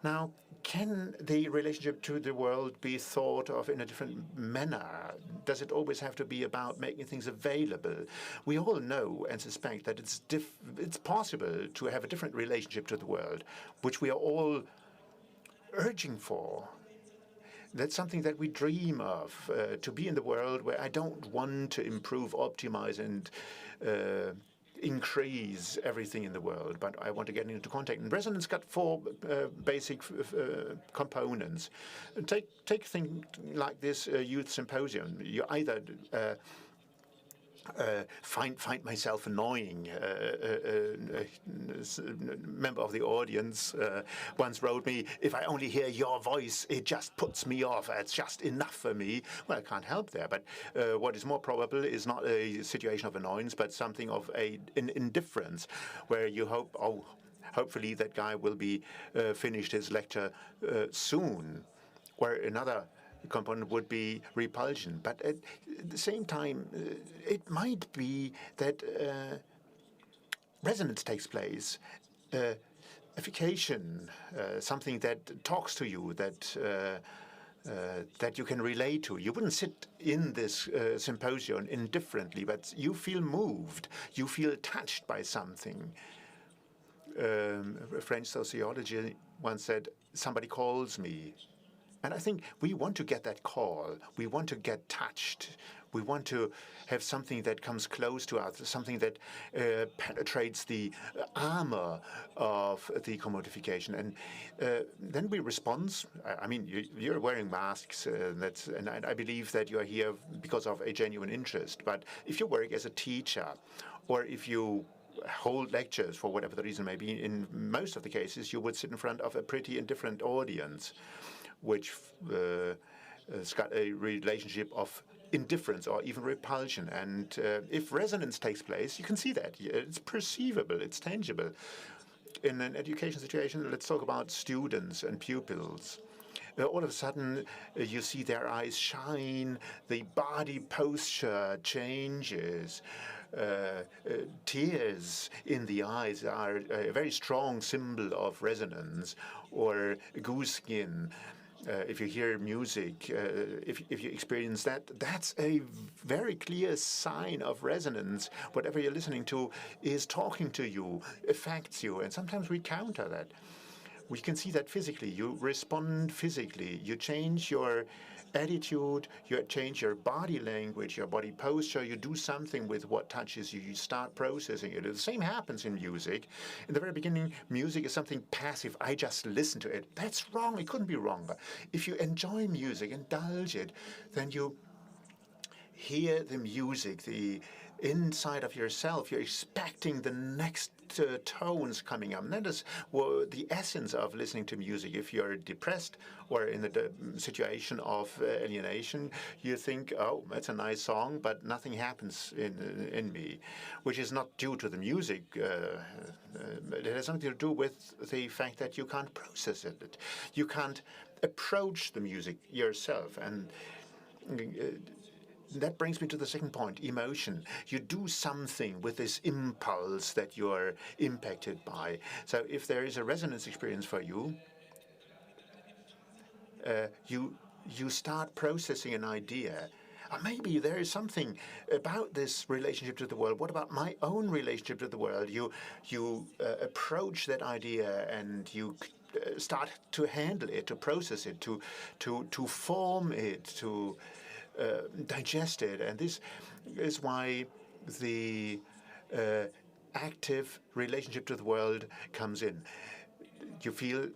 Speaker 2: Now, can the relationship to the world be thought of in a different manner? Does it always have to be about making things available? We all know and suspect that it's possible to have a different relationship to the world, which we are all urging for. That's something that we dream of, to be in the world where I don't want to improve, optimize, and increase everything in the world, but I want to get into contact. And resonance got four basic components. Take a thing like this youth symposium. You either find myself annoying. A member of the audience once wrote me, "If I only hear your voice, it just puts me off. It's just enough for me." Well, I can't help there. But what is more probable is not a situation of annoyance, but something of an indifference, where you hope, hopefully that guy will be finished his lecture soon, where another component would be repulsion. But at the same time, it might be that resonance takes place, effication, something that talks to you, that you can relate to. You wouldn't sit in this symposium indifferently, but you feel moved, you feel touched by something. French sociology once said, "Somebody calls me." And I think we want to get that call. We want to get touched. We want to have something that comes close to us, something that penetrates the armor of the commodification. And then we respond. I mean, you're wearing masks, and I believe that you're here because of a genuine interest. But if you work as a teacher, or if you hold lectures for whatever the reason may be, in most of the cases, you would sit in front of a pretty indifferent audience, which has got a relationship of indifference or even repulsion. And if resonance takes place, you can see that. It's perceivable, it's tangible. In an education situation, let's talk about students and pupils. All of a sudden, you see their eyes shine, the body posture changes. Tears in the eyes are a very strong symbol of resonance, or goose skin. if you hear music, if you experience that, that's a very clear sign of resonance. Whatever you're listening to is talking to you, affects you, and sometimes we counter that. We can see that physically. You respond physically. You change your attitude, you change your body language, your body posture. You do something with what touches you. You start processing it. The same happens in music. In the very beginning, music is something passive. I just listen to it. That's wrong. It couldn't be wrong. If you enjoy music, indulge it, then you hear the music, the inside of yourself. You're expecting the next tones coming up. And that is the essence of listening to music. If you're depressed or in a situation of alienation, you think, oh, that's a nice song, but nothing happens in me, which is not due to the music. It has something to do with the fact that you can't process it. You can't approach the music yourself. And that brings me to the second point, emotion. You do something with this impulse that you're impacted by. So if there is a resonance experience for you, you start processing an idea. Maybe there is something about this relationship to the world. What about my own relationship to the world? You approach that idea and you start to handle it, to process it, to form it, to digest it. And this is why the active relationship to the world comes in. You feel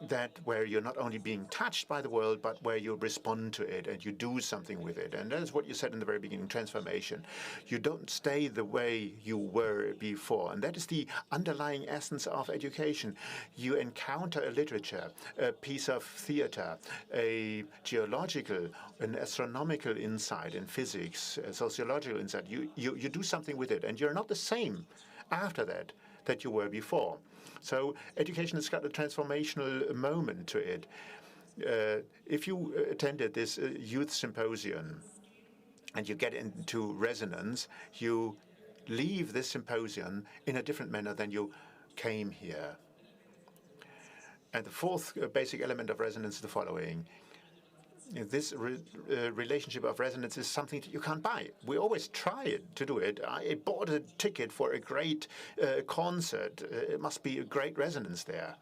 Speaker 2: that where you're not only being touched by the world, but where you respond to it and you do something with it. And that is what you said in the very beginning, transformation. You don't stay the way you were before. And that is the underlying essence of education. You encounter a literature, a piece of theater, a geological, an astronomical insight in physics, a sociological insight. You do something with it, and you're not the same after that you were before. So education has got a transformational moment to it. If you attended this youth symposium and you get into resonance, you leave this symposium in a different manner than you came here. And the fourth basic element of resonance is the following. This relationship of resonance is something that you can't buy. We always try to do it. I bought a ticket for a great concert. It must be a great resonance there.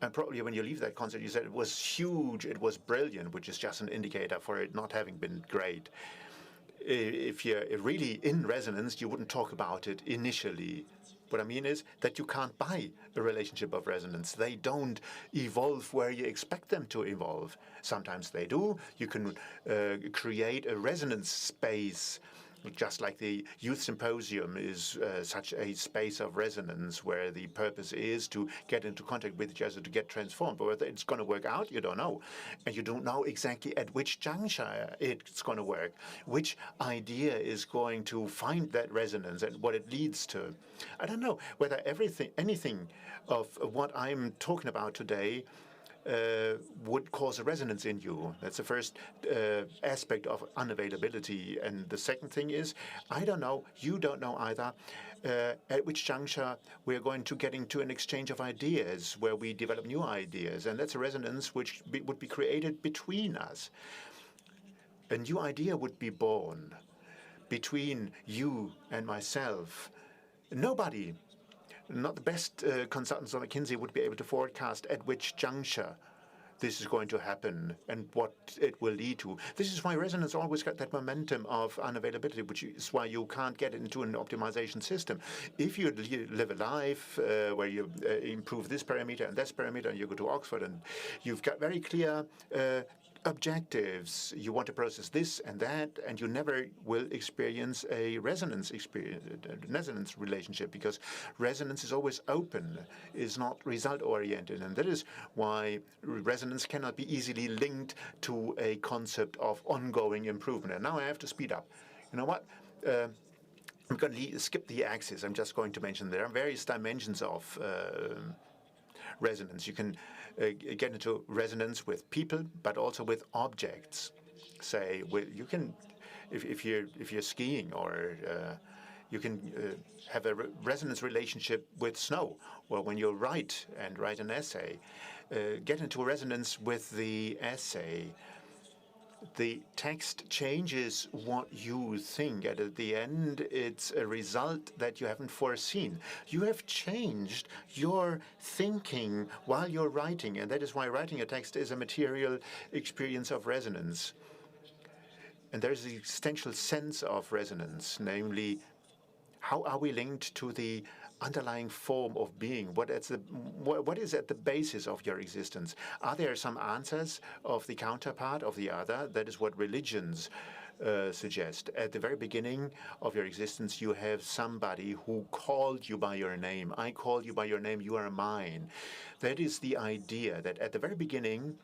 Speaker 2: And probably when you leave that concert, you said it was huge, it was brilliant, which is just an indicator for it not having been great. If you're really in resonance, you wouldn't talk about it initially. What I mean is that you can't buy a relationship of resonance. They don't evolve where you expect them to evolve. Sometimes they do. You can create a resonance space, just like the youth symposium is such a space of resonance where the purpose is to get into contact with each other, to get transformed. But whether it's going to work out, you don't know. And you don't know exactly at which juncture it's going to work, which idea is going to find that resonance and what it leads to. I don't know whether anything of what I'm talking about today would cause a resonance in you. That's the first aspect of unavailability. And the second thing is, I don't know, you don't know either, at which juncture we're going to get into an exchange of ideas where we develop new ideas. And that's a resonance which would be created between us. A new idea would be born between you and myself. Nobody, not the best consultants on McKinsey, would be able to forecast at which juncture this is going to happen and what it will lead to. This is why resonance always got that momentum of unavailability, which is why you can't get into an optimization system. If you live a life where you improve this parameter and this parameter, and you go to Oxford and you've got very clear objectives. You want to process this and that, and you never will experience a resonance relationship, because resonance is always open, is not result-oriented, and that is why resonance cannot be easily linked to a concept of ongoing improvement. And now I have to speed up. You know what? I'm going to skip the axis. I'm just going to mention there are various dimensions of resonance. You can get into resonance with people, but also with objects. Say, you can, if you're skiing or You can have a resonance relationship with snow, or when you write an essay, get into resonance with the essay. The text changes what you think, and at the end, it's a result that you haven't foreseen. You have changed your thinking while you're writing, and that is why writing a text is a material experience of resonance. And there's the existential sense of resonance, namely, how are we linked to the underlying form of being? What is at the basis of your existence? Are there some answers of the counterpart of the other? That is what religions suggest. At the very beginning of your existence, you have somebody who called you by your name. I call you by your name, you are mine. That is the idea that at the very beginning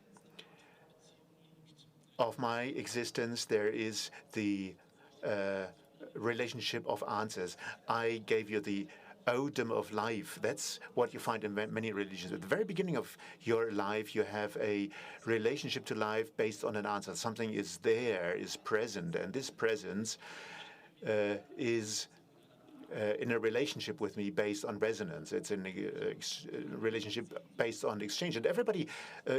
Speaker 2: of my existence, there is the relationship of answers. I gave you the odom of life. That's what you find in many religions. At the very beginning of your life, you have a relationship to life based on an answer. Something is there, is present, and this presence is in a relationship with me based on resonance. It's in a relationship based on exchange. And everybody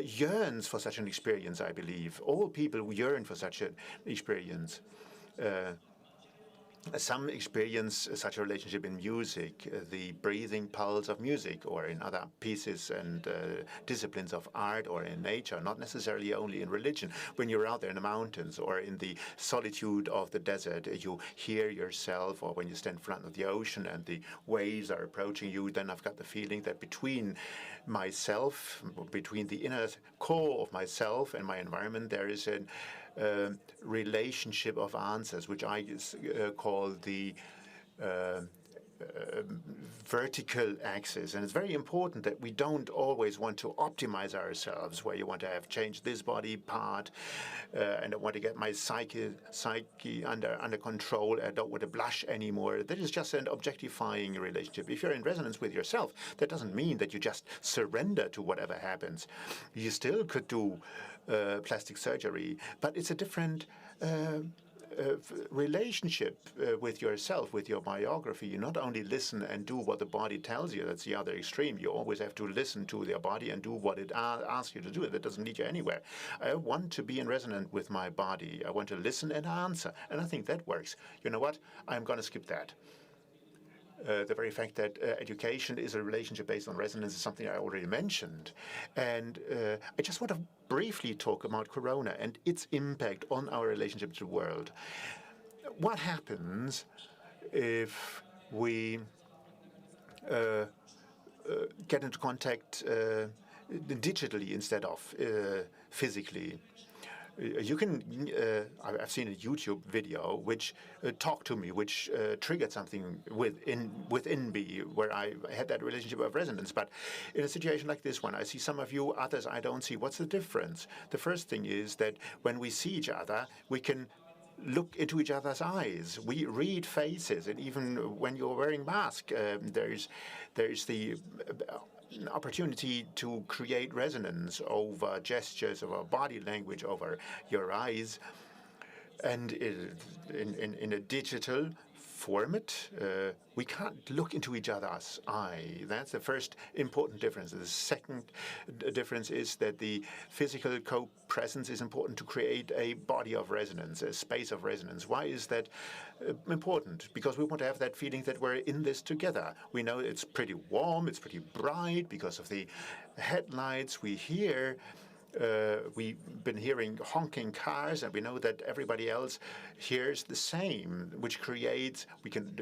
Speaker 2: yearns for such an experience, I believe. All people yearn for such an experience. Some experience such a relationship in music, the breathing pulse of music, or in other pieces and disciplines of art, or in nature, not necessarily only in religion. When you're out there in the mountains or in the solitude of the desert, you hear yourself, or when you stand in front of the ocean and the waves are approaching you, then I've got the feeling that between myself, between the inner core of myself and my environment, there is a relationship of answers, which I call the vertical axis. And it's very important that we don't always want to optimize ourselves, where you want to have changed this body part, and I want to get my psyche under control. I don't want to blush anymore. That is just an objectifying relationship. If you're in resonance with yourself, that doesn't mean that you just surrender to whatever happens. You still could do plastic surgery, but it's a different relationship with yourself, with your biography. You not only listen and do what the body tells you, that's the other extreme. You always have to listen to your body and do what it asks you to do. That doesn't lead you anywhere. I want to be in resonance with my body. I want to listen and answer. And I think that works. You know what? I'm going to skip that. The very fact that education is a relationship based on resonance is something I already mentioned. And I just want to briefly talk about Corona and its impact on our relationship to the world. What happens if we get into contact digitally instead of physically? You can, I've seen a YouTube video which talked to me, which triggered something within me, where I had that relationship of resonance. But in a situation like this one, I see some of you, others I don't see. What's the difference? The first thing is that when we see each other, we can look into each other's eyes. We read faces, and even when you're wearing mask, there's the opportunity to create resonance over gestures, over body language, over your eyes. And in a digital format, we can't look into each other's eye. That's the first important difference. The second difference is that the physical co-presence is important to create a body of resonance, a space of resonance. Why is that important? Because we want to have that feeling that we're in this together. We know it's pretty warm, it's pretty bright because of the headlights. We've been hearing honking cars, and we know that everybody else hears the same, which creates, we can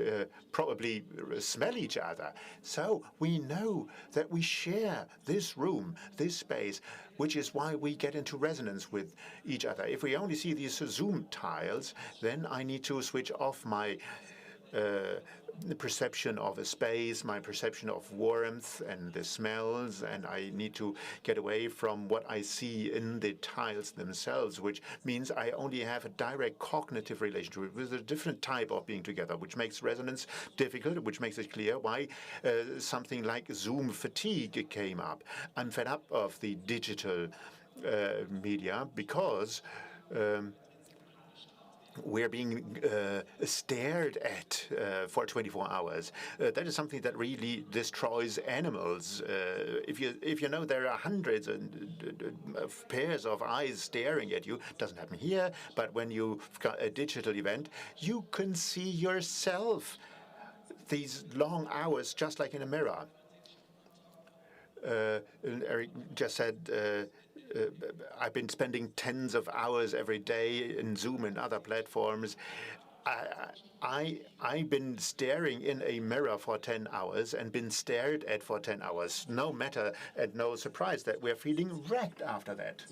Speaker 2: probably smell each other. So we know that we share this room, this space, which is why we get into resonance with each other. If we only see these Zoom tiles, then I need to switch off my the perception of a space, my perception of warmth and the smells, and I need to get away from what I see in the tiles themselves, which means I only have a direct cognitive relationship with a different type of being together, which makes resonance difficult, which makes it clear why something like Zoom fatigue came up. I'm fed up of the digital media because we're being stared at for 24 hours. That is something that really destroys animals. If you know there are hundreds of pairs of eyes staring at you, doesn't happen here, but when you've got a digital event, you can see yourself these long hours just like in a mirror. Eric just said, I've been spending tens of hours every day in Zoom and other platforms. I've been staring in a mirror for 10 hours and been stared at for 10 hours. No matter and no surprise that we're feeling wrecked after that.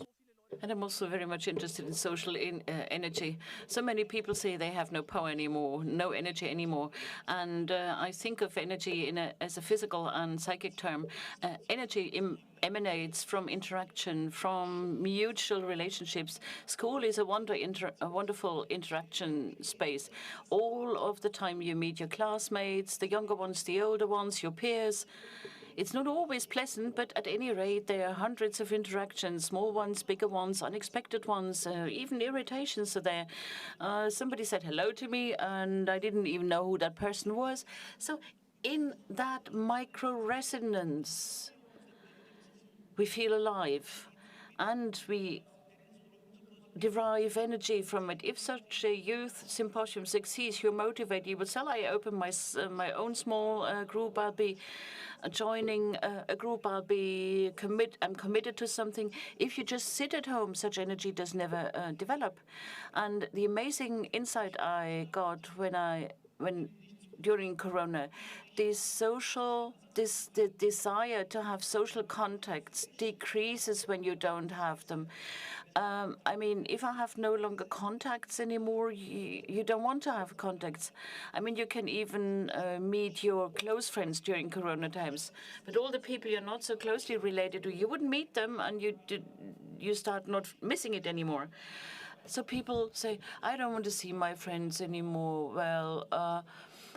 Speaker 1: And I'm also very much interested in social energy. So many people say they have no power anymore, no energy anymore. And I think of energy as a physical and psychic term. Energy emanates from interaction, from mutual relationships. School is a wonderful interaction space. All of the time you meet your classmates, the younger ones, the older ones, your peers. It's not always pleasant, but at any rate, there are hundreds of interactions, small ones, bigger ones, unexpected ones, even irritations are there. Somebody said hello to me, and I didn't even know who that person was. So in that micro-resonance, we feel alive, and we derive energy from it. If such a youth symposium succeeds, you're motivated. You will say, I open my own small group. I'll be joining a group. I'm committed to something. If you just sit at home, such energy does never develop. And the amazing insight I got when during Corona, the desire to have social contacts decreases when you don't have them. I mean, if I have no longer contacts anymore, you don't want to have contacts. I mean, you can even meet your close friends during Corona times, but all the people you're not so closely related to, you wouldn't meet them, and you start not missing it anymore. So people say, I don't want to see my friends anymore. Well,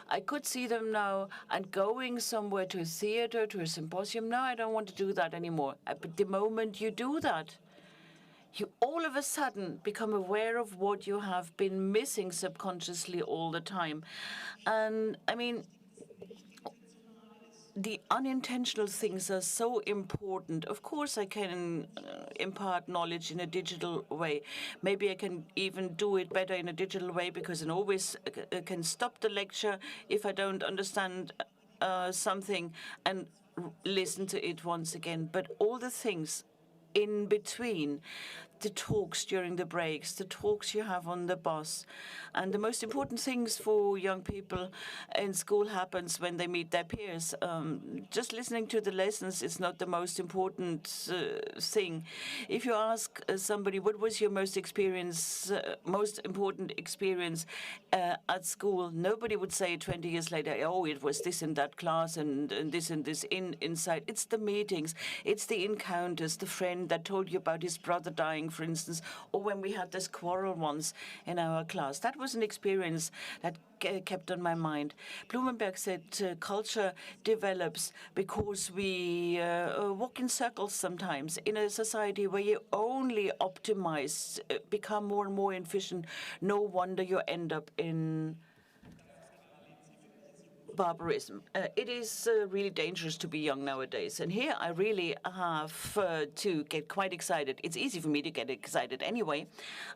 Speaker 1: I could see them now, and going somewhere to a theater, to a symposium, no, I don't want to do that anymore. But the moment you do that, you all of a sudden become aware of what you have been missing subconsciously all the time. And I mean, the unintentional things are so important. Of course, I can impart knowledge in a digital way. Maybe I can even do it better in a digital way because I always can stop the lecture if I don't understand something and listen to it once again. But all the things in between, the talks during the breaks, the talks you have on the bus, and the most important things for young people in school happens when they meet their peers. Just listening to the lessons is not the most important thing. If you ask somebody, what was your most important experience at school, nobody would say 20 years later, oh, it was this and that class and this inside. It's the meetings, it's the encounters, the friend that told you about his brother dying, for instance, or when we had this quarrel once in our class. That was an experience that kept on my mind. Blumenberg said culture develops because we walk in circles sometimes. In a society where you only optimize, become more and more efficient, no wonder you end up in barbarism. It is really dangerous to be young nowadays. And here I really have to get quite excited. It's easy for me to get excited anyway.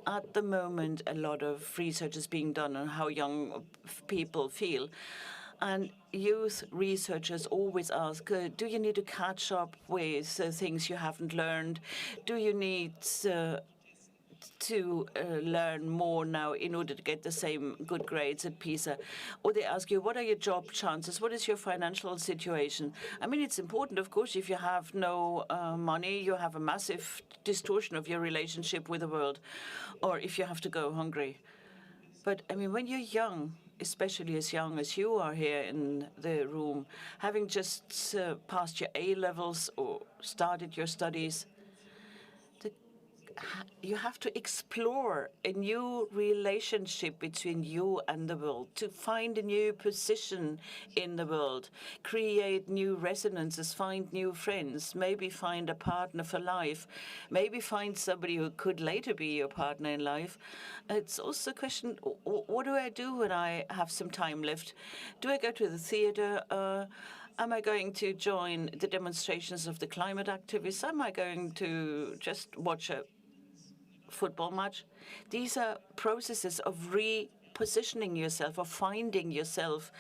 Speaker 1: At the moment, a lot of research is being done on how young people feel. And youth researchers always ask, do you need to catch up with things you haven't learned? Do you need to learn more now in order to get the same good grades at PISA? Or they ask you, what are your job chances? What is your financial situation? I mean, it's important, of course, if you have no money, you have a massive distortion of your relationship with the world, or if you have to go hungry. But, I mean, when you're young, especially as young as you are here in the room, having just passed your A-levels or started your studies, you have to explore a new relationship between you and the world, to find a new position in the world, create new resonances, find new friends, maybe find a partner for life, maybe find somebody who could later be your partner in life. It's also a question, what do I do when I have some time left? Do I go to the theater? Am I going to join the demonstrations of the climate activists? Am I going to just watch a football match? These are processes of repositioning yourself, of finding yourself.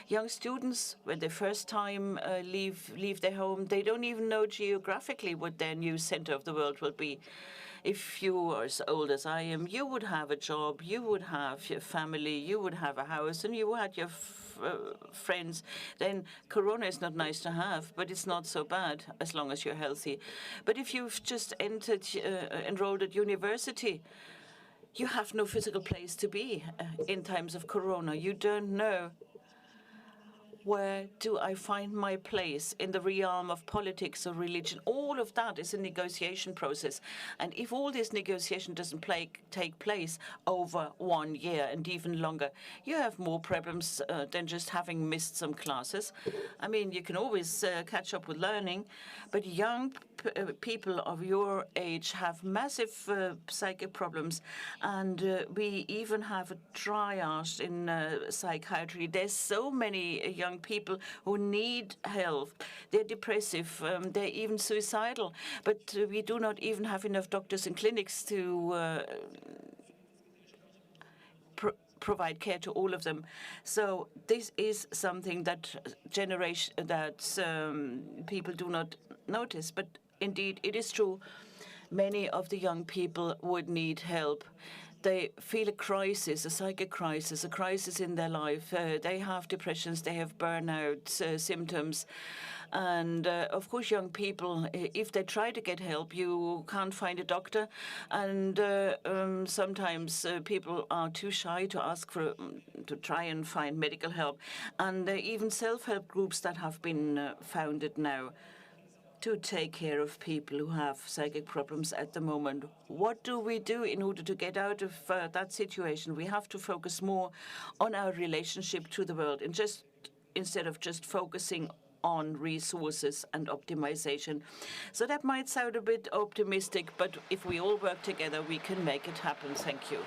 Speaker 1: Young students, when they first time leave their home, they don't even know geographically what their new center of the world will be. If you are as old as I am, you would have a job, you would have your family, you would have a house, and you had your friends. Then Corona is not nice to have, but it's not so bad as long as you're healthy. But if you've just enrolled at university, you have no physical place to be in times of Corona. You don't know, where do I find my place in the realm of politics or religion? All of that is a negotiation process. And if all this negotiation doesn't take place over 1 year and even longer, you have more problems than just having missed some classes. I mean, you can always catch up with learning, but young people of your age have massive psychic problems. And we even have a triage in psychiatry. There's so many young people who need help. They're depressive, they're even suicidal, but we do not even have enough doctors and clinics to provide care to all of them. So this is something that people do not notice, but indeed it is true. Many of the young people would need help. They feel a crisis, a psychic crisis, a crisis in their life. They have depressions, they have burnout symptoms. And of course, young people, if they try to get help, you can't find a doctor. And sometimes people are too shy to ask to try and find medical help. And even self-help groups that have been founded now to take care of people who have psychic problems at the moment. What do we do in order to get out of that situation? We have to focus more on our relationship to the world, and instead of just focusing on resources and optimization. So that might sound a bit optimistic, but if we all work together, we can make it happen. Thank you.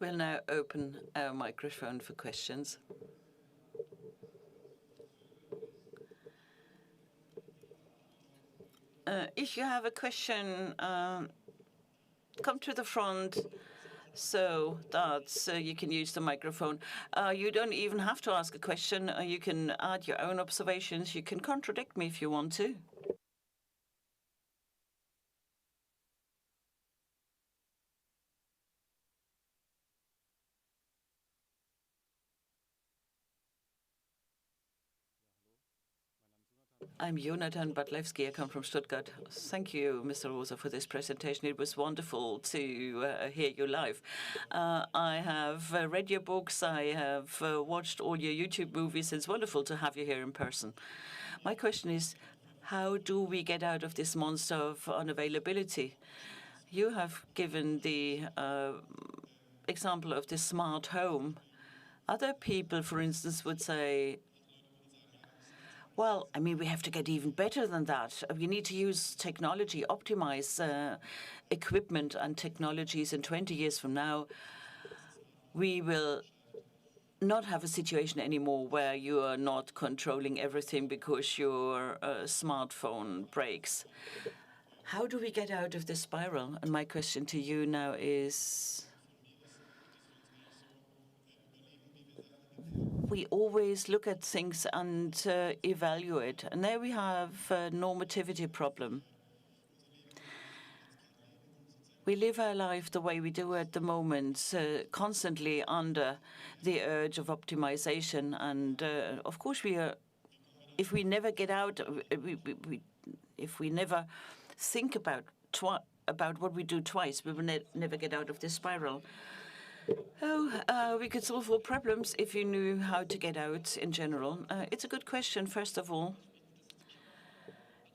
Speaker 1: We'll now open our microphone for questions. If you have a question, come to the front so that you can use the microphone. You don't even have to ask a question. You can add your own observations. You can contradict me if you want to. I'm Jonathan Badlewski. I come from Stuttgart. Thank you, Mr. Rosa, for this presentation. It was wonderful to hear you live. I have read your books. I have watched all your YouTube movies. It's wonderful to have you here in person. My question is, how do we get out of this monster of unavailability? You have given the example of the smart home. Other people, for instance, would say, well, I mean, we have to get even better than that. We need to use technology, optimize equipment and technologies. And 20 years from now, we will not have a situation anymore where you are not controlling everything because your smartphone breaks. How do we get out of this spiral? And my question to you now is, we always look at things and evaluate. And there we have a normativity problem. We live our life the way we do at the moment, constantly under the urge of optimization. And of course, if we never get out, if we never think about what we do twice, we will never get out of this spiral. We could solve all problems if you knew how to get out in general. It's a good question, first of all.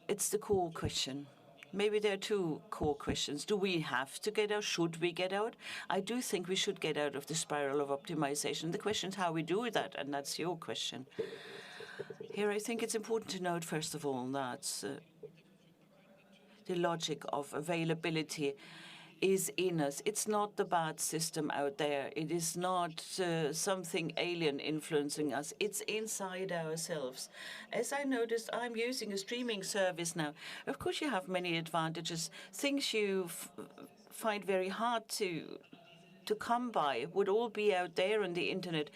Speaker 1: It's the core question. Maybe there are two core questions. Do we have to get out? Should we get out? I do think we should get out of the spiral of optimization. The question is how we do that, and that's your question. Here, I think it's important to note, first of all, that the logic of availability is in us. It's not the bad system out there. It is not something alien influencing us. It's inside ourselves. As I noticed, I'm using a streaming service now. Of course, you have many advantages. Things you find very hard to come by would all be out there on the internet.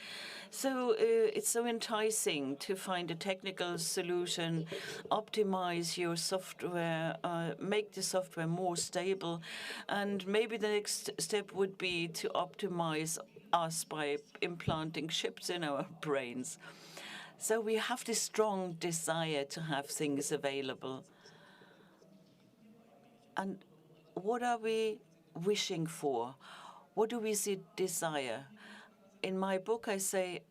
Speaker 1: So it's so enticing to find a technical solution, optimize your software, make the software more stable. And maybe the next step would be to optimize us by implanting chips in our brains. So we have this strong desire to have things available. And what are we wishing for? What do we desire? In my book, I say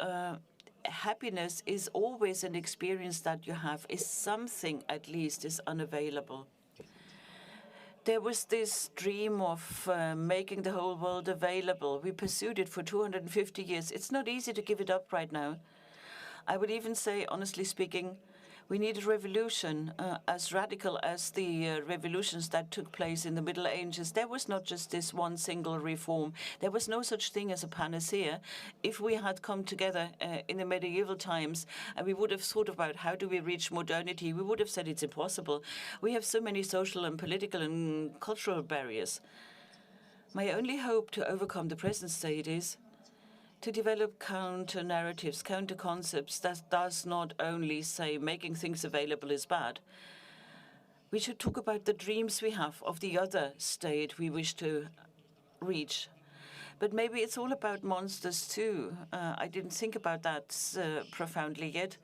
Speaker 1: happiness is always an experience that you have, is something at least is unavailable. There was this dream of making the whole world available. We pursued it for 250 years. It's not easy to give it up right now. I would even say, honestly speaking, we need a revolution as radical as the revolutions that took place in the Middle Ages. There was not just this one single reform. There was no such thing as a panacea. If we had come together in the medieval times and we would have thought about how do we reach modernity, we would have said it's impossible. We have so many social and political and cultural barriers. My only hope to overcome the present state is to develop counter-narratives, counter-concepts that does not only say making things available is bad. We should talk about the dreams we have of the other state we wish to reach. But maybe it's all about monsters too. I didn't think about that profoundly yet.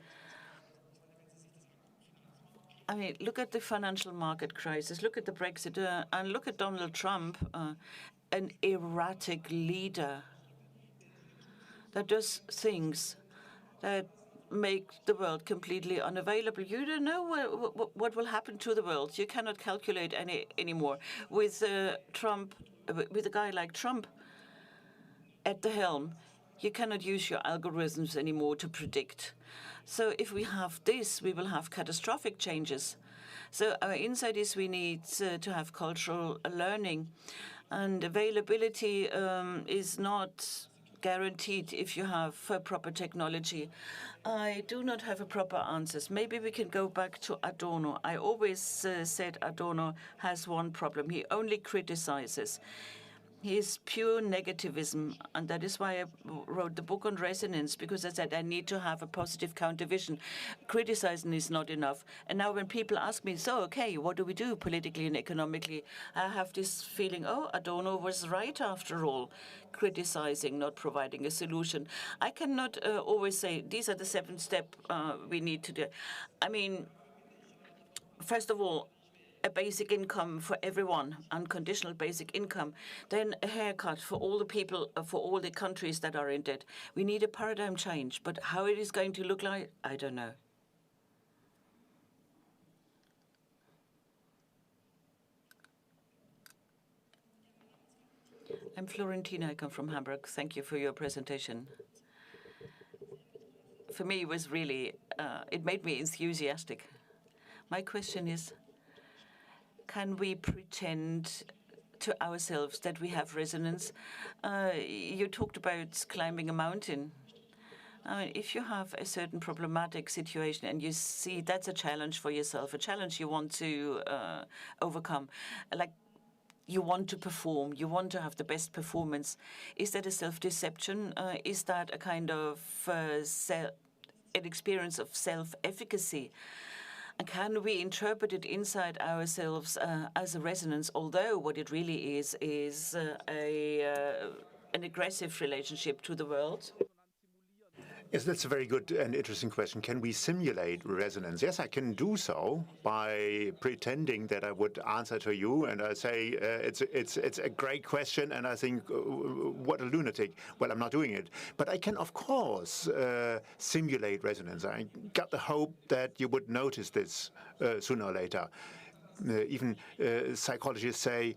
Speaker 1: I mean, look at the financial market crisis, look at the Brexit, and look at Donald Trump, an erratic leader that does things that make the world completely unavailable. You don't know what will happen to the world. You cannot calculate anymore. With Trump, with a guy like Trump at the helm, you cannot use your algorithms anymore to predict. So if we have this, we will have catastrophic changes. So our insight is we need to have cultural learning, and availability is not guaranteed if you have proper technology. I do not have a proper answers. Maybe we can go back to Adorno. I always said Adorno has one problem. He only criticizes. He is pure negativism, and that is why I wrote the book on resonance, because I said I need to have a positive countervision. Criticizing is not enough. And now when people ask me, so, okay, what do we do politically and economically? I have this feeling, oh, Adorno was right after all, criticizing, not providing a solution. I cannot always say, these are the 7 steps we need to do. I mean, first of all, a basic income for everyone, unconditional basic income, then a haircut for all the people, for all the countries that are in debt. We need a paradigm change, but how it is going to look like, I don't know. I'm Florentina, I come from Hamburg. Thank you for your presentation. For me, it was really, it made me enthusiastic. My question is, can we pretend to ourselves that we have resonance? You talked about climbing a mountain. If you have a certain problematic situation and you see that's a challenge for yourself, a challenge you want to overcome, like you want to perform, you want to have the best performance, is that a self-deception? Is that a kind of an experience of self-efficacy? And can we interpret it inside ourselves as a resonance, although what it really is an aggressive relationship to the world?
Speaker 2: Yes, that's a very good and interesting question. Can we simulate resonance? Yes, I can do so by pretending that I would answer to you, and I say it's a great question, and I think what a lunatic. Well, I'm not doing it, but I can of course simulate resonance. I got the hope that you would notice this sooner or later. Even psychologists say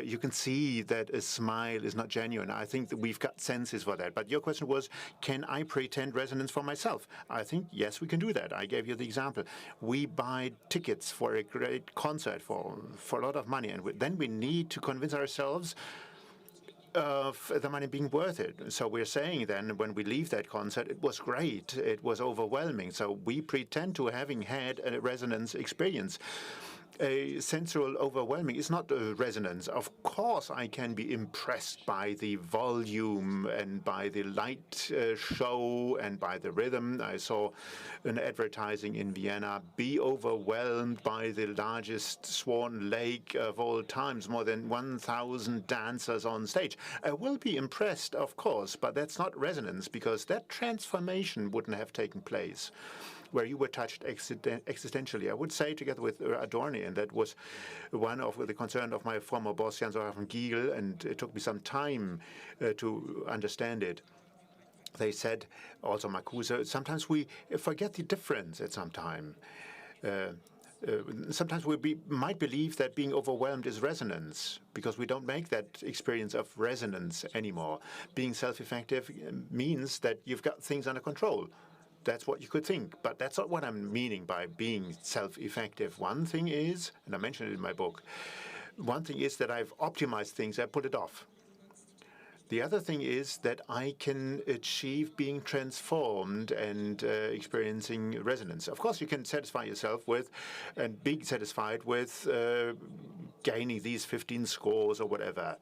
Speaker 2: you can see that a smile is not genuine. I think that we've got senses for that. But your question was, can I pretend resonance for myself? I think, yes, we can do that. I gave you the example. We buy tickets for a great concert for a lot of money, and then we need to convince ourselves of the money being worth it. So we're saying then when we leave that concert, it was great, it was overwhelming. So we pretend to having had a resonance experience. A sensual overwhelming is not a resonance. Of course, I can be impressed by the volume and by the light show and by the rhythm. I saw an advertising in Vienna, be overwhelmed by the largest swan lake of all times, more than 1,000 dancers on stage. I will be impressed, of course, but that's not resonance, because that transformation wouldn't have taken place where you were touched existentially. I would say, together with Adorni, and that was one of the concern of my former boss, Jans-Joachim Giegel, and it took me some time to understand it. They said, also Marcuse, sometimes we forget the difference at some time. Sometimes we might believe that being overwhelmed is resonance because we don't make that experience of resonance anymore. Being self-effective means that you've got things under control. That's what you could think, but that's not what I'm meaning by being self-effective. One thing is, and I mentioned it in my book, one thing is that I've optimized things, I put it off. The other thing is that I can achieve being transformed and experiencing resonance. Of course, you can satisfy yourself with and be satisfied with gaining these 15 scores or whatever.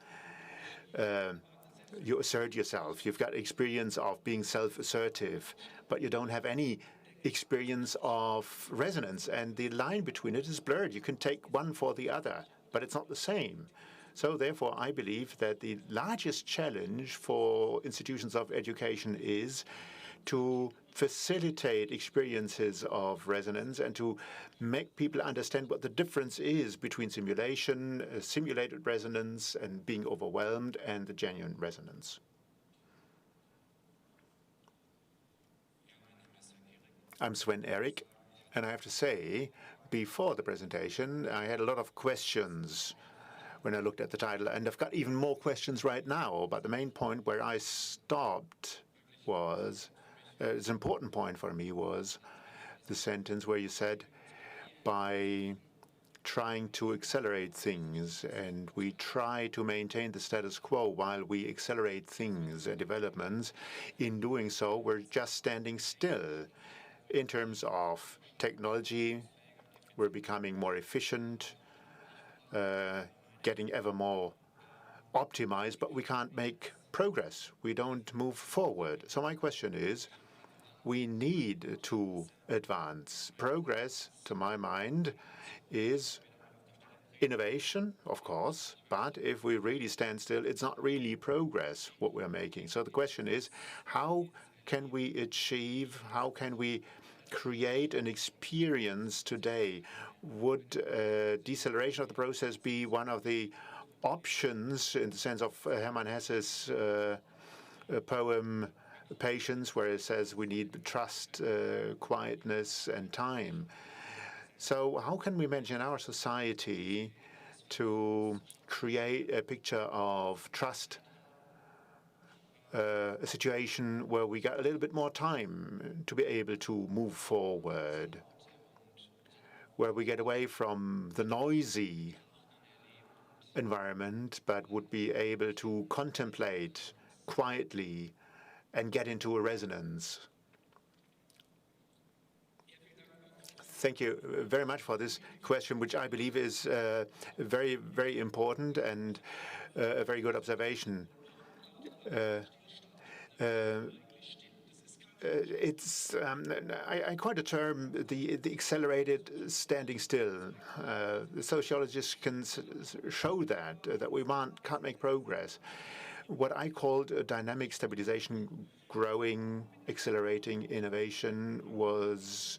Speaker 2: You assert yourself. You've got experience of being self-assertive, but you don't have any experience of resonance, and the line between it is blurred. You can take one for the other, but it's not the same. So therefore, I believe that the largest challenge for institutions of education is to facilitate experiences of resonance and to make people understand what the difference is between simulation, simulated resonance, and being overwhelmed, and the genuine resonance. I'm Sven Erik, and I have to say, before the presentation, I had a lot of questions when I looked at the title, and I've got even more questions right now. But the main point where I stopped was, it's an important point for me, was the sentence where you said, by trying to accelerate things, and we try to maintain the status quo while we accelerate things and developments. In doing so, we're just standing still. In terms of technology, we're becoming more efficient, getting ever more optimized, but we can't make progress. We don't move forward. So my question is, we need to advance. Progress, to my mind, is innovation, of course, but if we really stand still, it's not really progress what we're making. So the question is, how can we achieve, how can we create an experience today? Would deceleration of the process be one of the options in the sense of Hermann Hesse's poem Patience, where it says we need trust, quietness, and time? So how can we manage in our society to create a picture of trust, a situation where we got a little bit more time to be able to move forward, where we get away from the noisy environment, but would be able to contemplate quietly and get into a resonance? Thank you very much for this question, which I believe is very, very important and a very good observation. I coined a term, the accelerated standing still. The sociologists can show that we can't make progress. What I called a dynamic stabilization, growing, accelerating innovation, was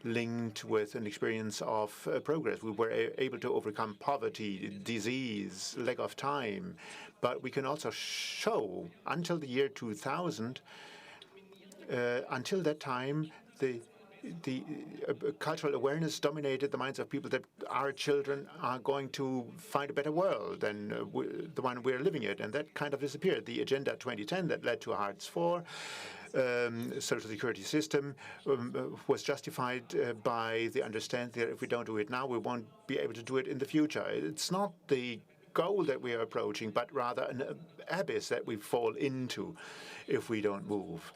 Speaker 2: linked with an experience of progress. We were able to overcome poverty, disease, lack of time, but we can also show until the year 2000, until that time, the cultural awareness dominated the minds of people that our children are going to find a better world than the one we're living in, and that kind of disappeared. The Agenda 2010 that led to Hartz IV, social security system, was justified by the understanding that if we don't do it now, we won't be able to do it in the future. It's not the goal that we are approaching, but rather an abyss that we fall into if we don't move.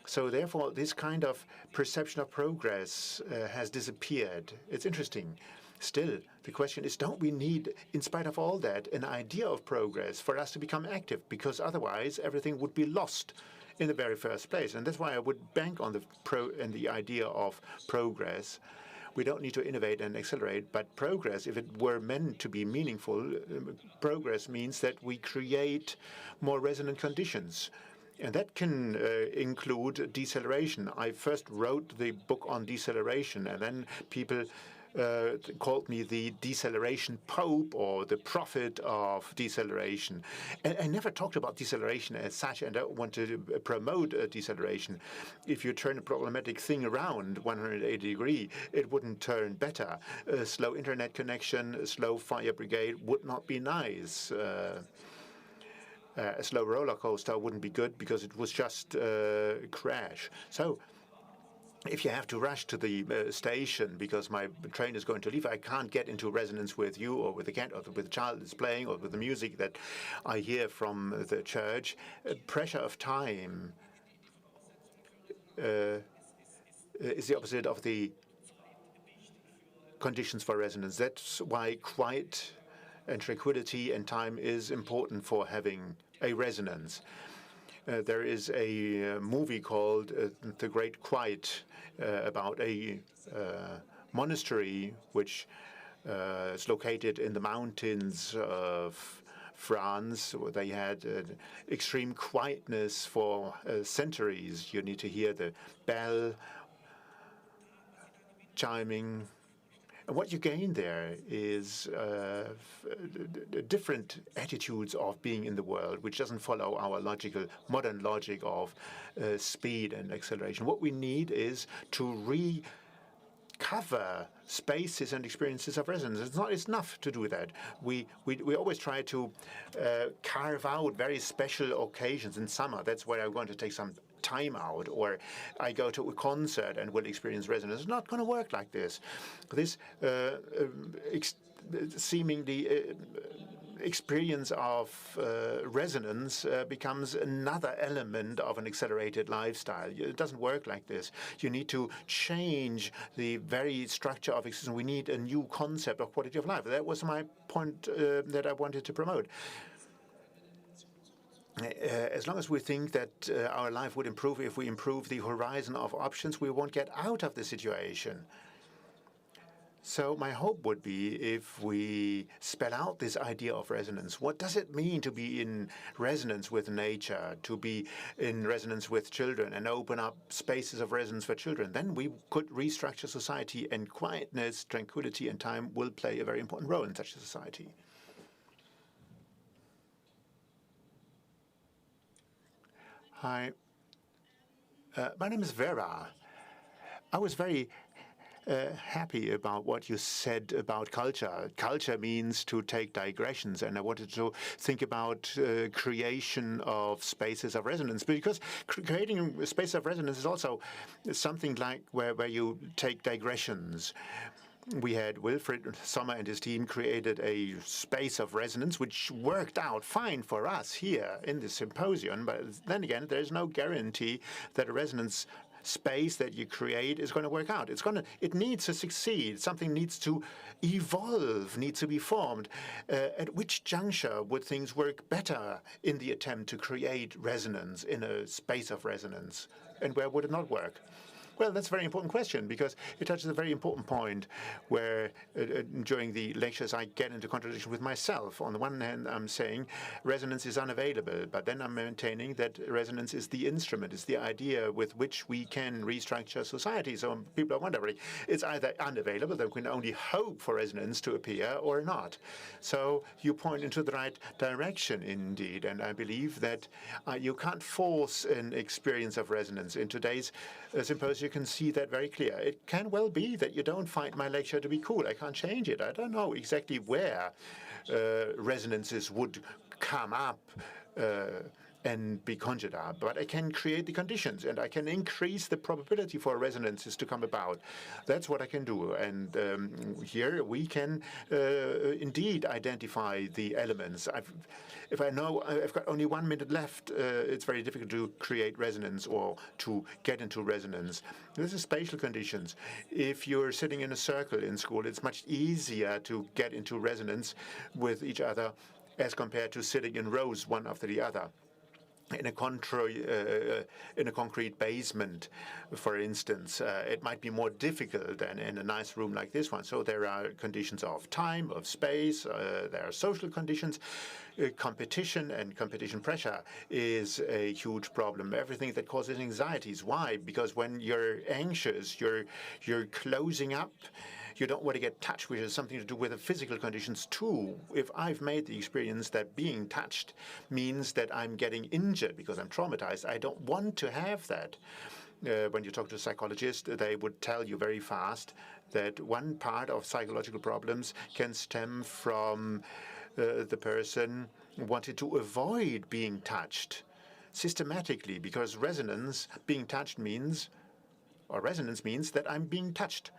Speaker 2: So therefore, this kind of perception of progress has disappeared. It's interesting. Still, the question is, don't we need, in spite of all that, an idea of progress for us to become active? Because otherwise, everything would be lost in the very first place. And that's why I would bank on the idea of progress. We don't need to innovate and accelerate, but progress, if it were meant to be meaningful, progress means that we create more resonant conditions. And that can include deceleration. I first wrote the book on deceleration, and then people called me the deceleration pope or the prophet of deceleration. And I never talked about deceleration as such, and I don't want to promote deceleration. If you turn a problematic thing around 180 degrees, it wouldn't turn better. A slow internet connection, a slow fire brigade would not be nice. A slow roller coaster wouldn't be good because it was just a crash. So if you have to rush to the station because my train is going to leave, I can't get into resonance with you or with the cat or with the child that's playing or with the music that I hear from the church. Pressure of time is the opposite of the conditions for resonance. That's why quiet and tranquility and time is important for having a resonance. There is a movie called The Great Quiet about a monastery which is located in the mountains of France. They had extreme quietness for centuries. You need to hear the bell chiming. And what you gain there is different attitudes of being in the world, which doesn't follow our modern logic of speed and acceleration. What we need is to recover spaces and experiences of resonance. It's not enough to do that. We always try to carve out very special occasions. In summer, that's where I'm going to take some time out, or I go to a concert and will experience resonance. It's not going to work like this. This seemingly experience of resonance becomes another element of an accelerated lifestyle. It doesn't work like this. You need to change the very structure of existence. We need a new concept of quality of life. That was my point that I wanted to promote. As long as we think that our life would improve if we improve the horizon of options, we won't get out of the situation. So my hope would be if we spell out this idea of resonance. What does it mean to be in resonance with nature, to be in resonance with children, and open up spaces of resonance for children? Then we could restructure society, and quietness, tranquility, and time will play a very important role in such a society. Hi, my name is Vera. I was very happy about what you said about culture. Culture means to take digressions, and I wanted to think about creation of spaces of resonance, because creating a space of resonance is also something like where you take digressions. We had Wilfried Sommer and his team created a space of resonance, which worked out fine for us here in this symposium. But then again, there is no guarantee that a resonance space that you create is going to work out. It needs to succeed. Something needs to evolve, needs to be formed. At which juncture would things work better in the attempt to create resonance in a space of resonance? And where would it not work? Well, that's a very important question because it touches a very important point where during the lectures I get into contradiction with myself. On the one hand, I'm saying resonance is unavailable, but then I'm maintaining that resonance is the instrument, it's the idea with which we can restructure society. So people are wondering, it's either unavailable, then we can only hope for resonance to appear, or not. So you point into the right direction indeed, and I believe that you can't force an experience of resonance. In today's symposium, you can see that very clear. It can well be that you don't find my lecture to be cool. I can't change it. I don't know exactly where resonances would come up and be conjured up, but I can create the conditions and I can increase the probability for resonances to come about. That's what I can do. And here we can indeed identify the elements. If I know I've got only 1 minute left, it's very difficult to create resonance or to get into resonance. This is spatial conditions. If you're sitting in a circle in school, it's much easier to get into resonance with each other as compared to sitting in rows one after the other. In a concrete basement, for instance, it might be more difficult than in a nice room like this one. So there are conditions of time, of space, there are social conditions. Competition and competition pressure is a huge problem. Everything that causes anxieties. Why? Because when you're anxious, you're closing up. You don't want to get touched, which has something to do with the physical conditions too. If I've made the experience that being touched means that I'm getting injured because I'm traumatized, I don't want to have that. When you talk to a psychologist, they would tell you very fast that one part of psychological problems can stem from the person wanted to avoid being touched systematically, because resonance, being touched means, or resonance means that I'm being touched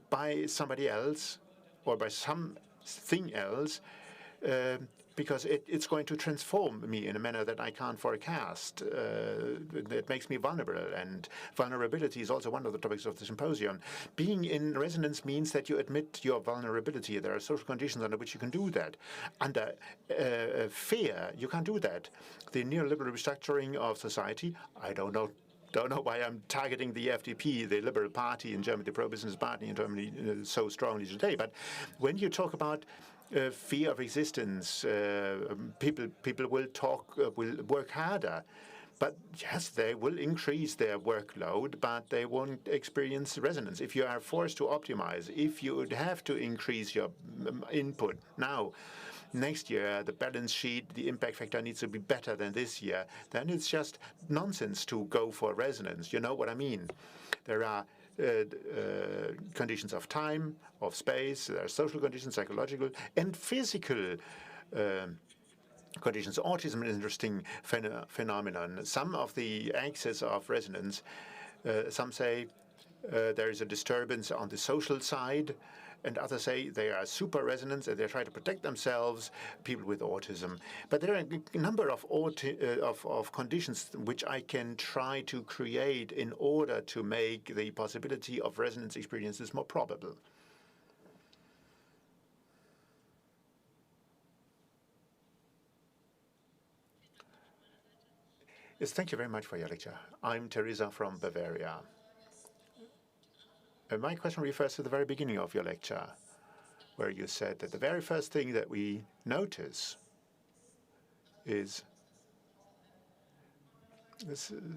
Speaker 2: by somebody else or by something else, because it's going to transform me in a manner that I can't forecast. That makes me vulnerable, and vulnerability is also one of the topics of the symposium. Being in resonance means that you admit your vulnerability. There are social conditions under which you can do that. Under fear, you can't do that. The neoliberal restructuring of society, I don't know why I'm targeting the FDP, the Liberal Party in Germany, the pro-business party in Germany, so strongly today. But when you talk about fear of existence, people will work harder. But yes, they will increase their workload, but they won't experience resonance. If you are forced to optimize, if you would have to increase your input now, next year, the balance sheet, the impact factor needs to be better than this year, then it's just nonsense to go for resonance. You know what I mean? There are conditions of time, of space, there are social conditions, psychological, and physical conditions. Autism is an interesting phenomenon. Some of the axes of resonance, some say there is a disturbance on the social side, and others say they are super resonance and they try to protect themselves, people with autism. But there are a number of conditions which I can try to create in order to make the possibility of resonance experiences more probable. Yes, thank you very much for your lecture. I'm Teresa from Bavaria. My question refers to the very beginning of your lecture, where you said that the very first thing that we notice is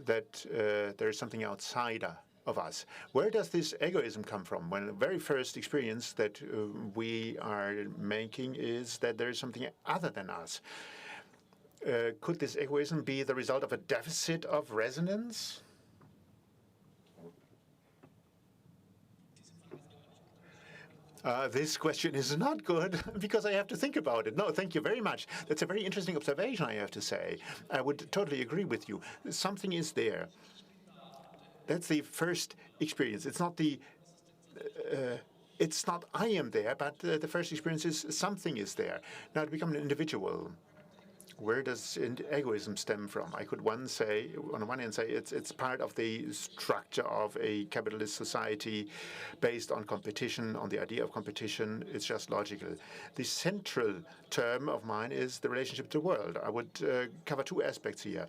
Speaker 2: that there is something outside of us. Where does this egoism come from? When the very first experience that we are making is that there is something other than us. Could this egoism be the result of a deficit of resonance? This question is not good because I have to think about it. No, thank you very much. That's a very interesting observation, I have to say. I would totally agree with you. Something is there. That's the first experience. It's not I am there, but the first experience is something is there. Now, to become an individual, where does egoism stem from? I could on the one hand say it's part of the structure of a capitalist society based on competition, on the idea of competition. It's just logical. The central term of mine is the relationship to the world. I would cover two aspects here.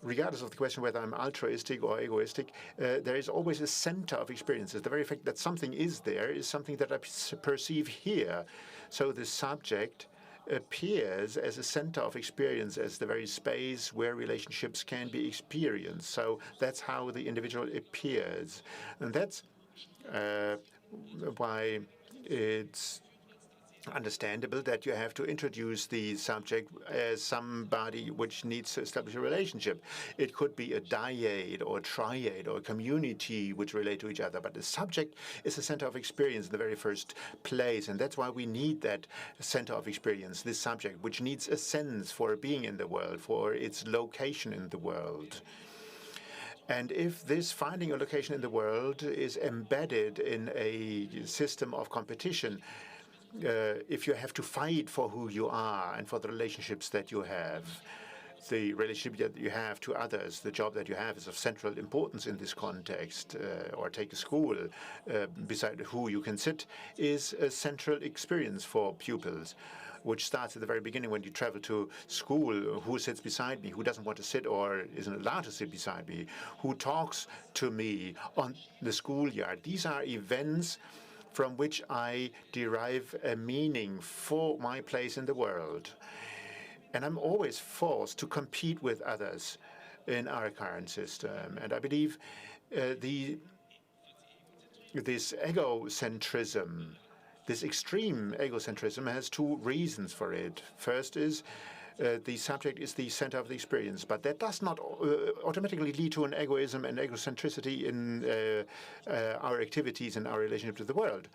Speaker 2: Regardless of the question whether I'm altruistic or egoistic, there is always a center of experiences. The very fact that something is there is something that I perceive here. So the subject appears as a center of experience, as the very space where relationships can be experienced. So that's how the individual appears. And that's why it's understandable that you have to introduce the subject as somebody which needs to establish a relationship. It could be a dyad or a triad or a community which relate to each other, but the subject is the center of experience in the very first place, and that's why we need that center of experience, this subject, which needs a sense for being in the world, for its location in the world. And if this finding a location in the world is embedded in a system of competition, if you have to fight for who you are and for the relationships that you have, the relationship that you have to others, the job that you have is of central importance in this context, or take a school, beside who you can sit, is a central experience for pupils, which starts at the very beginning when you travel to school. Who sits beside me? Who doesn't want to sit or isn't allowed to sit beside me? Who talks to me on the schoolyard? These are events from which I derive a meaning for my place in the world. And I'm always forced to compete with others in our current system. And I believe this egocentrism, this extreme egocentrism, has two reasons for it. First is the subject is the center of the experience, but that does not automatically lead to an egoism and egocentricity in our activities and our relationship to the world.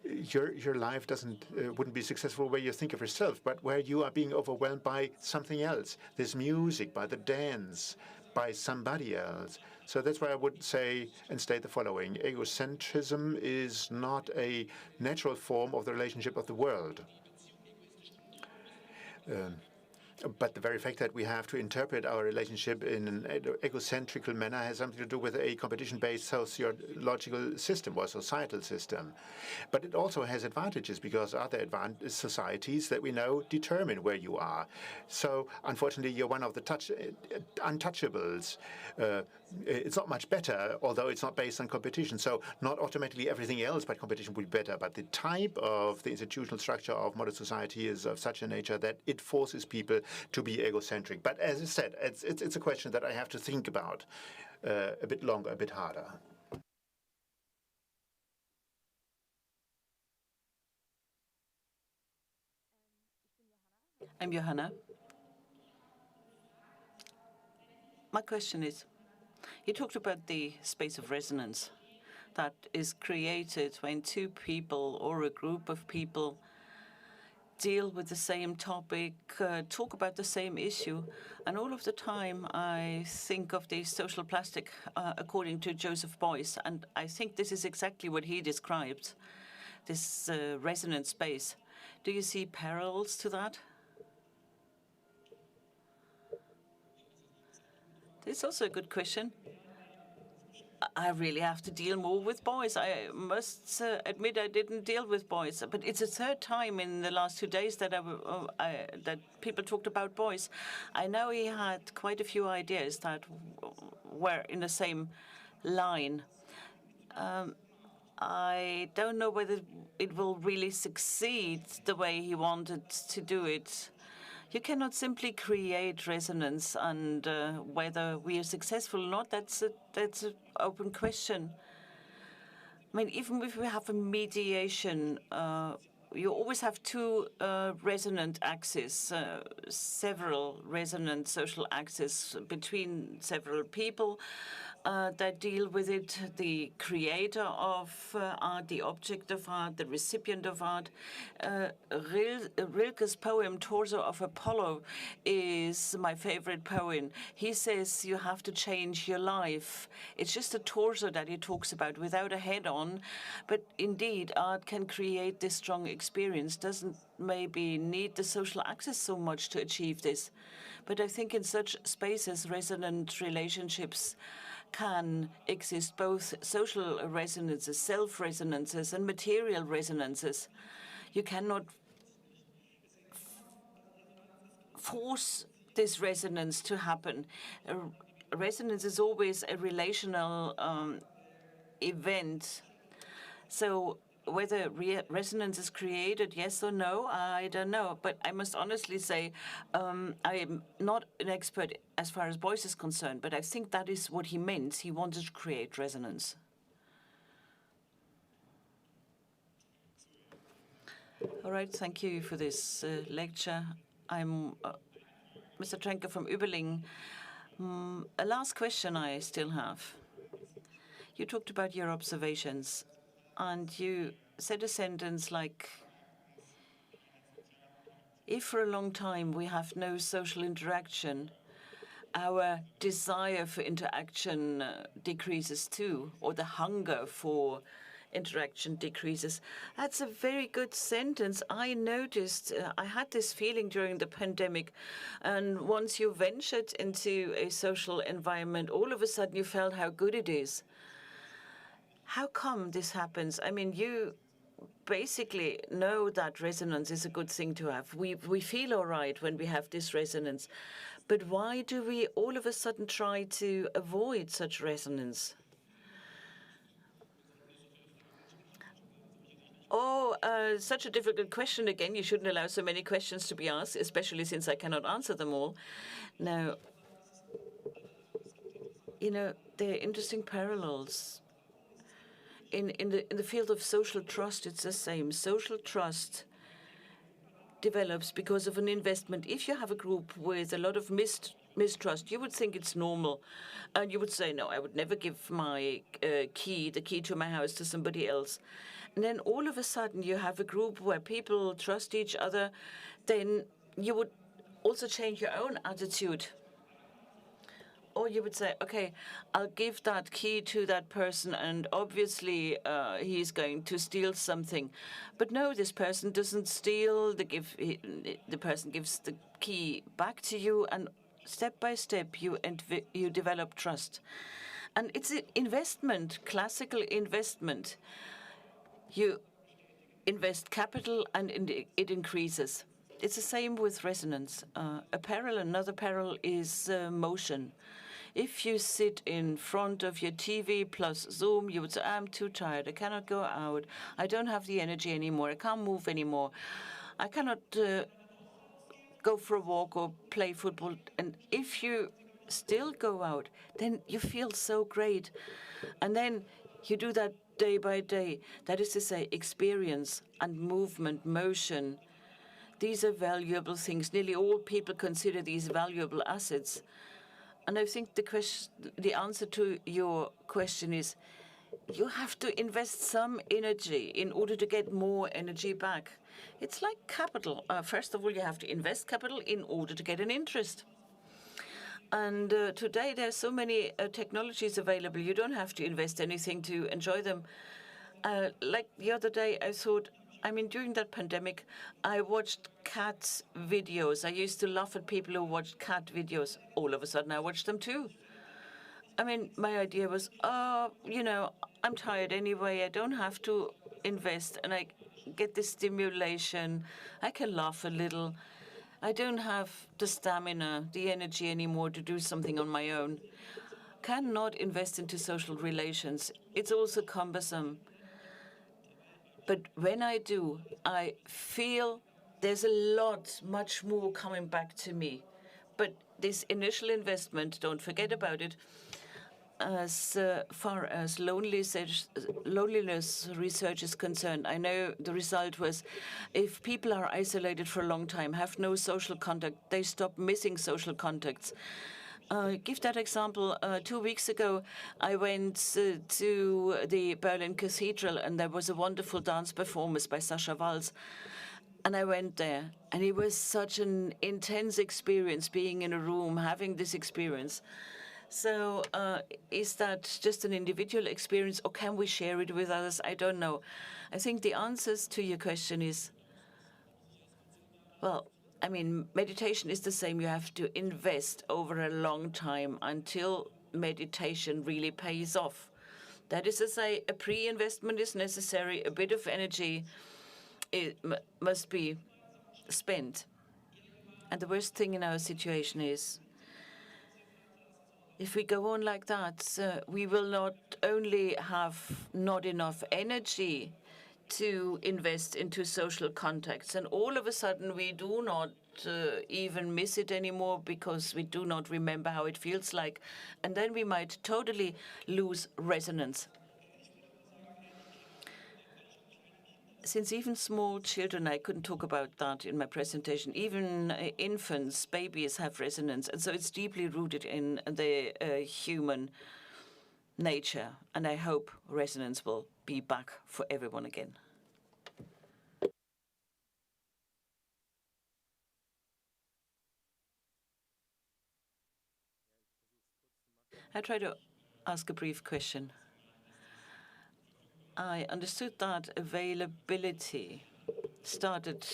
Speaker 2: Your life wouldn't be successful where you think of yourself, but where you are being overwhelmed by something else. This music, by the dance, by somebody else. So that's why I would say and state the following: egocentrism is not a natural form of the relationship of the world. But the very fact that we have to interpret our relationship in an egocentrical manner has something to do with a competition-based sociological system or societal system. But it also has advantages, because other societies that we know determine where you are. So unfortunately, you're one of the untouchables. It's not much better, although it's not based on competition. So not automatically everything else but competition will be better. But the type of the institutional structure of modern society is of such a nature that it forces people to be egocentric. But as I said, it's a question that I have to think about a bit longer, a bit harder.
Speaker 1: I'm Johanna. My question is, you talked about the space of resonance that is created when two people or a group of people deal with the same topic, talk about the same issue. And all of the time, I think of the social plastic, according to Joseph Beuys. And I think this is exactly what he described, this resonant space. Do you see parallels to that? It's also a good question. I really have to deal more with boys. I must admit I didn't deal with boys, but it's the third time in the last 2 days that that people talked about boys. I know he had quite a few ideas that were in the same line. I don't know whether it will really succeed the way he wanted to do it. You cannot simply create resonance, and whether we are successful or not, that's an open question. I mean, even if we have a mediation, you always have two resonant axes, several resonant social axes between several people. that deal with it, the creator of art, the object of art, the recipient of art. Rilke's poem, Torso of Apollo, is my favorite poem. He says you have to change your life. It's just a torso that he talks about without a head on. But indeed, art can create this strong experience, doesn't maybe need the social access so much to achieve this. But I think in such spaces, resonant relationships can exist, both social resonances, self-resonances, and material resonances. You cannot force this resonance to happen. Resonance is always a relational event. So whether resonance is created, yes or no, I don't know. But I must honestly say, I am not an expert as far as Beuys is concerned, but I think that is what he meant. He wanted to create resonance. All right, thank you for this lecture. I'm Mr. Trenker from Überling. A last question I still have. You talked about your observations, and you said a sentence like, if for a long time we have no social interaction, our desire for interaction decreases too, or the hunger for interaction decreases. That's a very good sentence. I noticed, I had this feeling during the pandemic, and once you ventured into a social environment, all of a sudden you felt how good it is. How come this happens? I mean, you basically know that resonance is a good thing to have. We feel all right when we have this resonance. But why do we all of a sudden try to avoid such resonance? Oh, such a difficult question again. You shouldn't allow so many questions to be asked, especially since I cannot answer them all. Now, there are interesting parallels. In the field of social trust, it's the same. Social trust develops because of an investment. If you have a group with a lot of mistrust, you would think it's normal. And you would say, no, I would never give my the key to my house to somebody else. And then all of a sudden you have a group where people trust each other, then you would also change your own attitude. Or you would say, okay, I'll give that key to that person, and obviously he's going to steal something. But no, this person doesn't steal. The person gives the key back to you, and step by step you develop trust. And it's an investment, classical investment. You invest capital, and it increases. It's the same with resonance. Another parallel is motion. If you sit in front of your TV plus Zoom, you would say, I'm too tired. I cannot go out. I don't have the energy anymore. I can't move anymore. I cannot go for a walk or play football. And if you still go out, then you feel so great. And then you do that day by day. That is to say, experience and movement, motion. These are valuable things. Nearly all people consider these valuable assets. And I think the answer to your question is, you have to invest some energy in order to get more energy back. It's like capital. First of all, you have to invest capital in order to get an interest. And today there are so many technologies available. You don't have to invest anything to enjoy them. Like the other day, during that pandemic, I watched cat videos. I used to laugh at people who watched cat videos. All of a sudden, I watched them too. My idea was, I'm tired anyway. I don't have to invest, and I get this stimulation. I can laugh a little. I don't have the stamina, the energy anymore to do something on my own. Cannot invest into social relations. It's also cumbersome. But when I do, I feel there's much more coming back to me. But this initial investment, don't forget about it. As far as loneliness research is concerned, I know the result was if people are isolated for a long time, have no social contact, they stop missing social contacts. give that example. 2 weeks ago, I went to the Berlin Cathedral, and there was a wonderful dance performance by Sascha Walz. And I went there, and it was such an intense experience being in a room, having this experience. So is that just an individual experience, or can we share it with others? I don't know. I think the answers to your question is, well, I mean, meditation is the same. You have to invest over a long time until meditation really pays off. That is to say, a pre-investment is necessary. A bit of energy must be spent. And the worst thing in our situation is, if we go on like that, we will not only have not enough energy to invest into social contacts, and all of a sudden we do not even miss it anymore because we do not remember how it feels like, and then we might totally lose resonance. Since even small children, I couldn't talk about that in my presentation, even infants, babies have resonance, and so it's deeply rooted in the human nature, and I hope resonance will be back for everyone again. I try to ask a brief question. I understood that availability started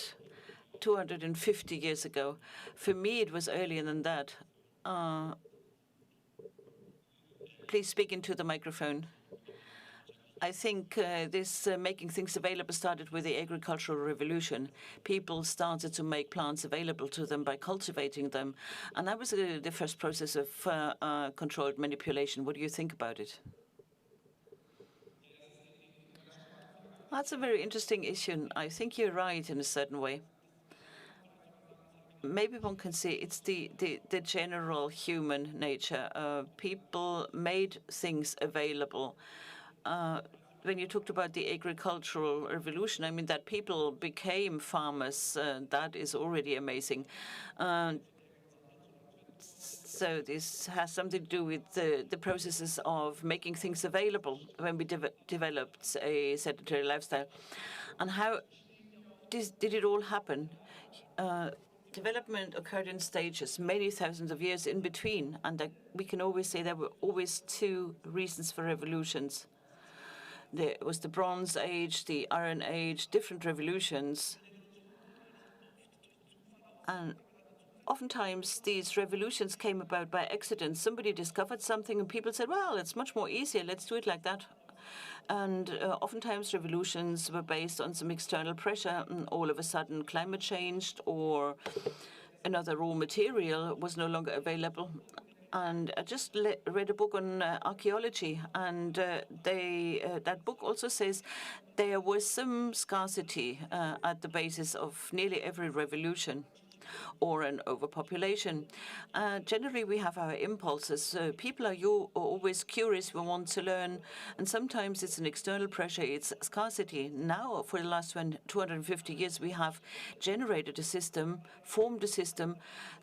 Speaker 1: 250 years ago. For me, it was earlier than that. Please speak into the microphone. I think this making things available started with the agricultural revolution. People started to make plants available to them by cultivating them. And that was the first process of controlled manipulation. What do you think about it? That's a very interesting issue. I think you're right in a certain way. Maybe one can say it's the general human nature. People made things available. When you talked about the agricultural revolution, I mean, that people became farmers, that is already amazing. So this has something to do with the processes of making things available when we developed a sedentary lifestyle. And how did it all happen? Development occurred in stages, many thousands of years in between, and we can always say there were always two reasons for revolutions. There was the Bronze Age, the Iron Age, different revolutions. And oftentimes these revolutions came about by accident. Somebody discovered something and people said, well, it's much more easier, let's do it like that. And oftentimes revolutions were based on some external pressure, and all of a sudden climate changed or another raw material was no longer available. And I just read a book on archaeology, and that book also says there was some scarcity at the basis of nearly every revolution, or an overpopulation. Generally, we have our impulses. People are always curious, we want to learn, and sometimes it's an external pressure, it's scarcity. Now, for the last 250 years, we have generated a system, formed a system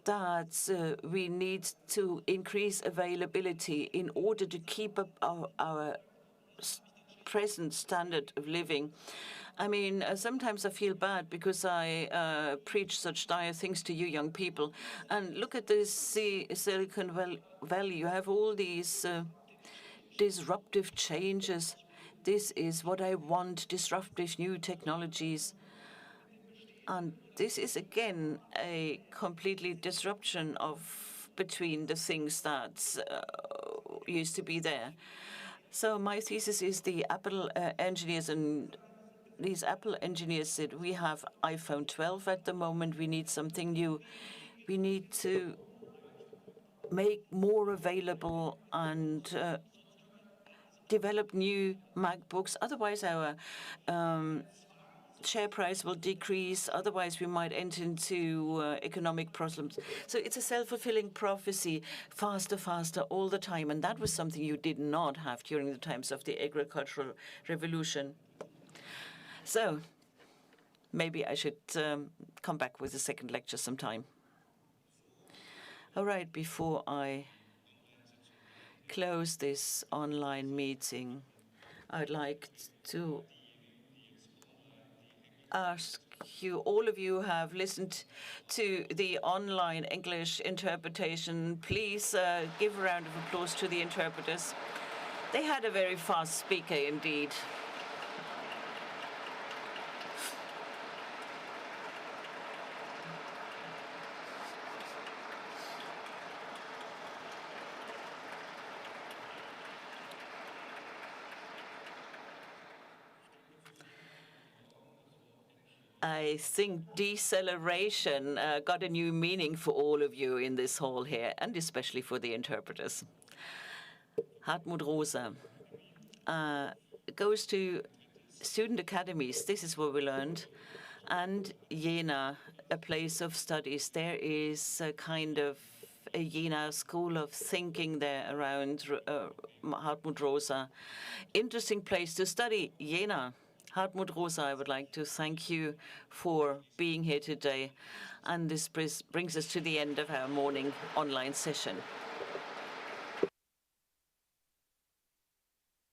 Speaker 1: that we need to increase availability in order to keep up our present standard of living. I mean, sometimes I feel bad because I preach such dire things to you young people. And look at this Silicon Valley. You have all these disruptive changes. This is what I want, disruptive new technologies. And this is, again, a completely disruption of between the things that used to be there. So my thesis is the Apple engineers, and these Apple engineers said, we have iPhone 12 at the moment, we need something new. We need to make more available and develop new MacBooks. Otherwise, our share price will decrease. Otherwise, we might enter into economic problems. So it's a self-fulfilling prophecy, faster, faster, all the time. And that was something you did not have during the times of the agricultural revolution. So maybe I should come back with a second lecture sometime. All right, before I close this online meeting, I'd like to ask you, all of you who have listened to the online English interpretation, please give a round of applause to the interpreters. They had a very fast speaker indeed. I think deceleration got a new meaning for all of you in this hall here, and especially for the interpreters. Hartmut Rosa goes to student academies. This is what we learned. And Jena, a place of studies. There is a kind of a Jena school of thinking there around Hartmut Rosa. Interesting place to study, Jena. Hartmut Rosa, I would like to thank you for being here today. And this brings us to the end of our morning online session.